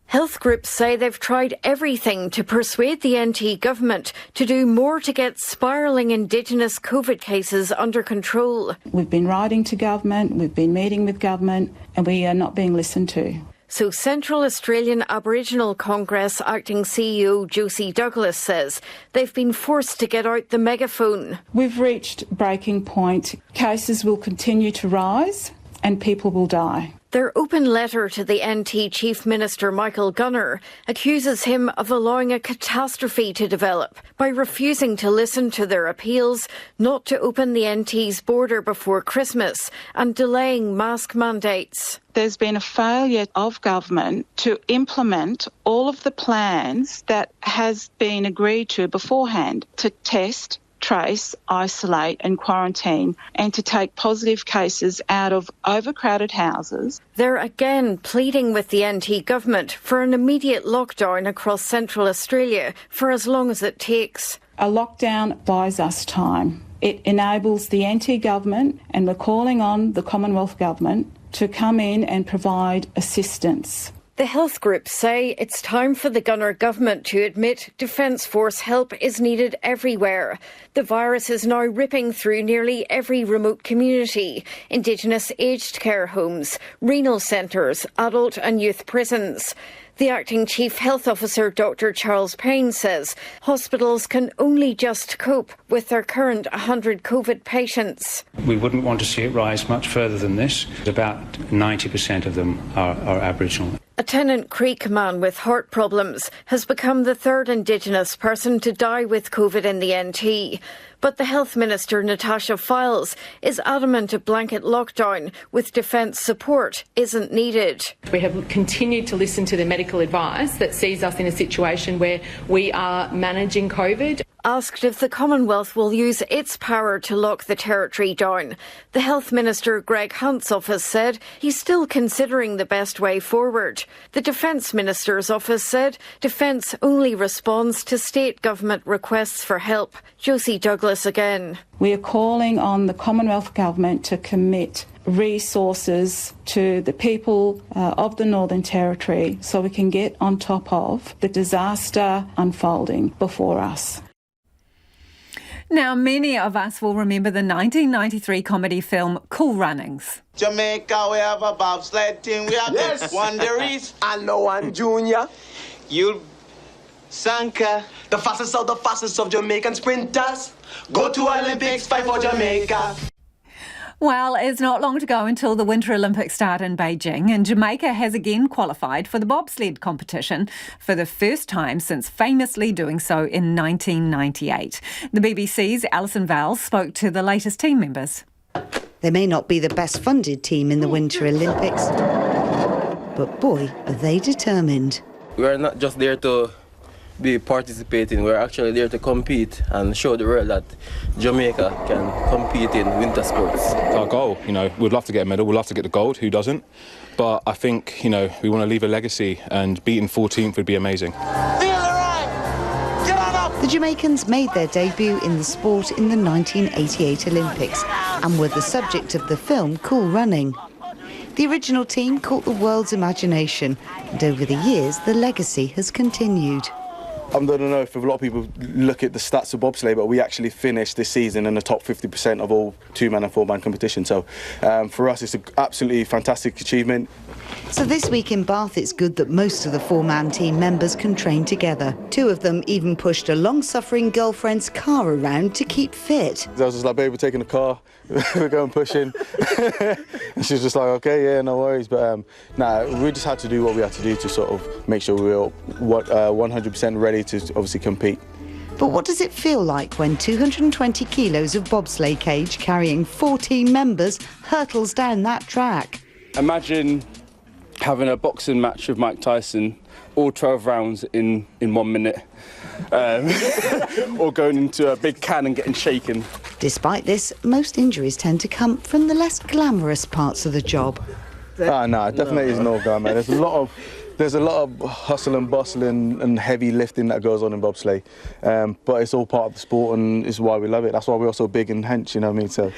Health groups say they've tried everything to persuade the NT government to do more to get spiralling Indigenous COVID cases under control. We've been writing to government, we've been meeting with government, and we are not being listened to. So Central Australian Aboriginal Congress Acting CEO Josie Douglas says they've been forced to get out the megaphone. We've reached breaking point. Cases will continue to rise and people will die. Their open letter to the NT Chief Minister Michael Gunner accuses him of allowing a catastrophe to develop by refusing to listen to their appeals not to open the NT's border before Christmas and delaying mask mandates. There's been a failure of government to implement all of the plans that has been agreed to beforehand to test, trace, isolate and quarantine, and to take positive cases out of overcrowded houses. They're again pleading with the NT government for an immediate lockdown across Central Australia for as long as it takes. A lockdown buys us time. It enables the NT government, and we're calling on the Commonwealth government to come in and provide assistance. The health groups say it's time for the Gunner government to admit Defence Force help is needed everywhere. The virus is now ripping through nearly every remote community, Indigenous aged care homes, renal centres, adult and youth prisons. The Acting Chief Health Officer, Dr Charles Payne, says hospitals can only just cope with their current 100 COVID patients. We wouldn't want to see it rise much further than this. About 90% of them are Aboriginal. A Tennant Creek man with heart problems has become the third Indigenous person to die with COVID in the NT. But the Health Minister, Natasha Files, is adamant a blanket lockdown with defence support isn't needed. We have continued to listen to the medical advice that sees us in a situation where we are managing COVID. Asked if the Commonwealth will use its power to lock the territory down, the Health Minister Greg Hunt's office said he's still considering the best way forward. The Defence Minister's office said Defence only responds to state government requests for help. Josie Douglas again. We are calling on the Commonwealth Government to commit resources to the people of the Northern Territory so we can get on top of the disaster unfolding before us. Now, many of us will remember the 1993 comedy film Cool Runnings. Jamaica, we have a bobsled team. We have the Wanderers. And no one junior. You, Sanka. The fastest of Jamaican sprinters. Go to Olympics, fight for Jamaica. Well, it's not long to go until the Winter Olympics start in Beijing, and Jamaica has again qualified for the bobsled competition for the first time since famously doing so in 1998. The BBC's Alison Vowles spoke to the latest team members. They may not be the best funded team in the Winter Olympics, but boy, are they determined. We are not just there to be participating, we're actually there to compete and show the world that Jamaica can compete in winter sports. Our goal, we'd love to get a medal, we'd love to get the gold, who doesn't? But I think, we want to leave a legacy, and beating 14th would be amazing. The Jamaicans made their debut in the sport in the 1988 Olympics and were the subject of the film Cool Running. The original team caught the world's imagination, and over the years the legacy has continued. I don't know if a lot of people look at the stats of bobsleigh, but we actually finished this season in the top 50% of all two-man and four-man competition. So for us, it's an absolutely fantastic achievement. So this week in Bath, it's good that most of the four-man team members can train together. Two of them even pushed a long-suffering girlfriend's car around to keep fit. I was just like, babe, we're taking the car, we're going pushing. And she was just like, okay, yeah, no worries. But we just had to do what we had to do to sort of make sure we were 100% ready to obviously compete. But what does it feel like when 220 kilos of bobsleigh cage carrying 14 members hurtles down that track? Imagine having a boxing match with Mike Tyson, all 12 rounds in 1 minute. or going into a big can and getting shaken. Despite this, most injuries tend to come from the less glamorous parts of the job. No, it definitely is no glamour. There's a lot of hustle and bustle and heavy lifting that goes on in bobsleigh, but it's all part of the sport and it's why we love it. That's why we're also big and hench, you know what I mean? So.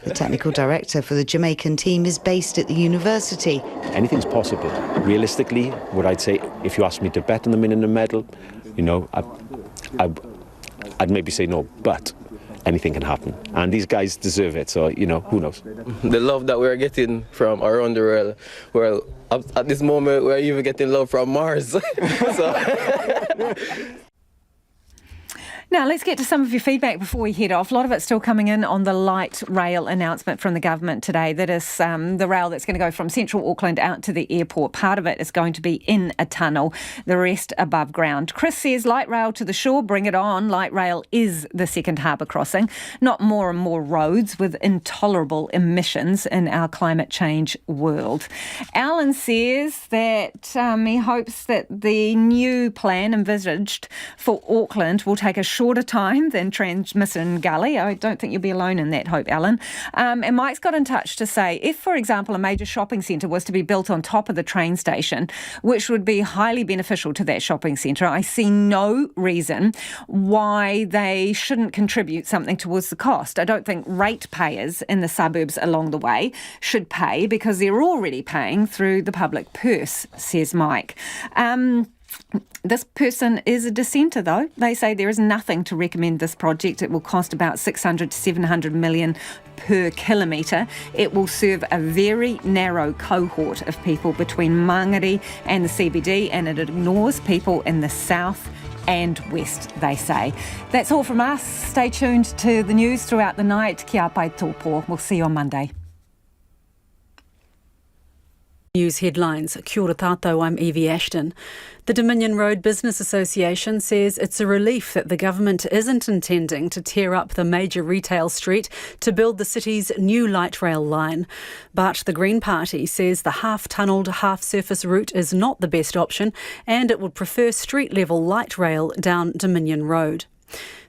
The technical director for the Jamaican team is based at the university. Anything's possible. Realistically, what I'd say, if you asked me to bet on them winning a medal, you know, I'd maybe say no, but anything can happen. And these guys deserve it, so, you know, who knows? The love that we're getting from around the world, well, at this moment, we're even getting love from Mars. Now, let's get to some of your feedback before we head off. A lot of it's still coming in on the light rail announcement from the government today. That is the rail that's going to go from central Auckland out to the airport. Part of it is going to be in a tunnel, the rest above ground. Chris says, light rail to the shore, bring it on. Light rail is the second harbour crossing, not more and more roads with intolerable emissions in our climate change world. Alan says that he hopes that the new plan envisaged for Auckland will take a shorter time than Transmission Gully. I don't think you'll be alone in that hope, Alan. And Mike's got in touch to say, if, for example, a major shopping centre was to be built on top of the train station, which would be highly beneficial to that shopping centre, I see no reason why they shouldn't contribute something towards the cost. I don't think ratepayers in the suburbs along the way should pay because they're already paying through the public purse, says Mike. This person is a dissenter, though. They say there is nothing to recommend this project. It will cost about 600 to 700 million per kilometre. It will serve a very narrow cohort of people between Mangere and the CBD, and it ignores people in the south and west, they say. That's all from us. Stay tuned to the news throughout the night. Kia pai tōpō. We'll see you on Monday. News headlines. Kia ora tātou, I'm Evie Ashton. The Dominion Road Business Association says it's a relief that the government isn't intending to tear up the major retail street to build the city's new light rail line. But the Green Party says the half-tunnelled, half-surface route is not the best option and it would prefer street-level light rail down Dominion Road.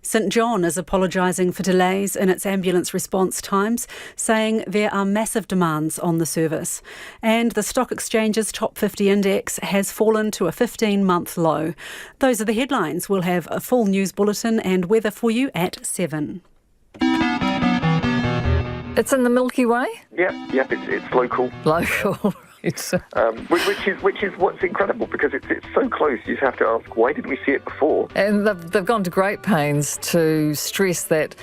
St John is apologising for delays in its ambulance response times, saying there are massive demands on the service. And the Stock Exchange's Top 50 index has fallen to a 15-month low. Those are the headlines. We'll have a full news bulletin and weather for you at 7. It's in the Milky Way? Yep, it's local. Local. Which is what's incredible because it's so close. You just have to ask, why didn't we see it before? And they've gone to great pains to stress that